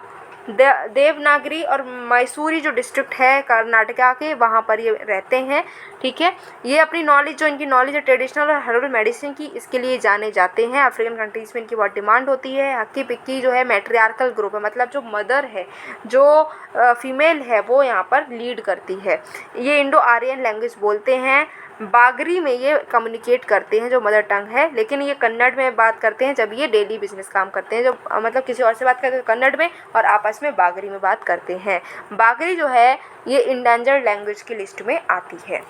देवनागरी और मैसूरी जो डिस्ट्रिक्ट है कर्नाटका के वहाँ पर ये रहते हैं, ठीक है। ये अपनी नॉलेज जो इनकी नॉलेज है ट्रेडिशनल और हर्बल मेडिसिन की, इसके लिए जाने जाते हैं। अफ्रीकन कंट्रीज़ में इनकी बहुत डिमांड होती है। हक्की पिक्की जो है मैट्रियार्कल ग्रुप है, मतलब जो मदर है, जो फीमेल है वो यहाँ पर लीड करती है। ये इंडो आर्यन लैंग्वेज बोलते हैं। बागरी में ये कम्युनिकेट करते हैं जो मदर टंग है, लेकिन ये कन्नड़ में बात करते हैं जब ये डेली बिजनेस काम करते हैं, जो मतलब किसी और से बात करते हैं कन्नड़ में और आपस में बागरी में बात करते हैं। बागरी जो है ये इंडेंजर्ड लैंग्वेज की लिस्ट में आती है।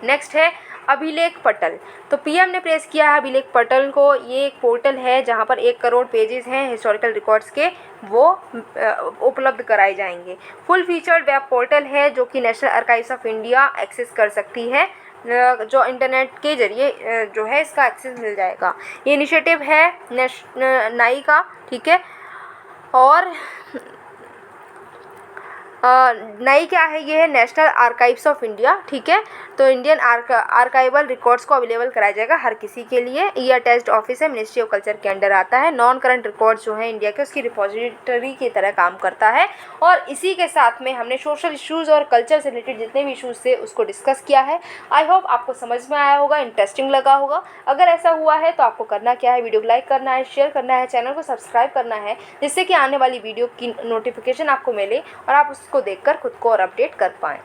नेक्स्ट है अभिलेख पटल। तो पीएम ने प्रेस किया है अभिलेख पटल को। ये एक पोर्टल है जहाँ पर 1 करोड़ पेजेस हैं हिस्टोरिकल रिकॉर्ड्स के, वो उपलब्ध कराए जाएंगे। फुल फीचर्ड वेब पोर्टल है जो कि national archives of India access कर सकती है, जो इंटरनेट के जरिए जो है इसका एक्सेस मिल जाएगा। ये इनिशिएटिव है नाई का, ठीक है। और नई क्या है, ये है नेशनल आर्काइव्स ऑफ इंडिया, ठीक है। तो इंडियन आर्काइवल रिकॉर्ड्स को अवेलेबल कराया जाएगा हर किसी के लिए। ये अटैच्ड ऑफिस है, मिनिस्ट्री ऑफ कल्चर के अंडर आता है। नॉन करंट रिकॉर्ड्स जो है इंडिया के, उसकी रिपोजिटरी की तरह काम करता है। और इसी के साथ में हमने सोशल इश्यूज़ और कल्चर से रिलेटेड जितने भी इशूज़ थे उसको डिस्कस किया है। आई होप आपको समझ में आया होगा, इंटरेस्टिंग लगा होगा। अगर ऐसा हुआ है तो आपको करना क्या है, वीडियो को लाइक करना है, शेयर करना है, चैनल को सब्सक्राइब करना है, जिससे कि आने वाली वीडियो की नोटिफिकेशन आपको मिले और आप उसको देखकर खुद को और अपडेट कर पाएँ।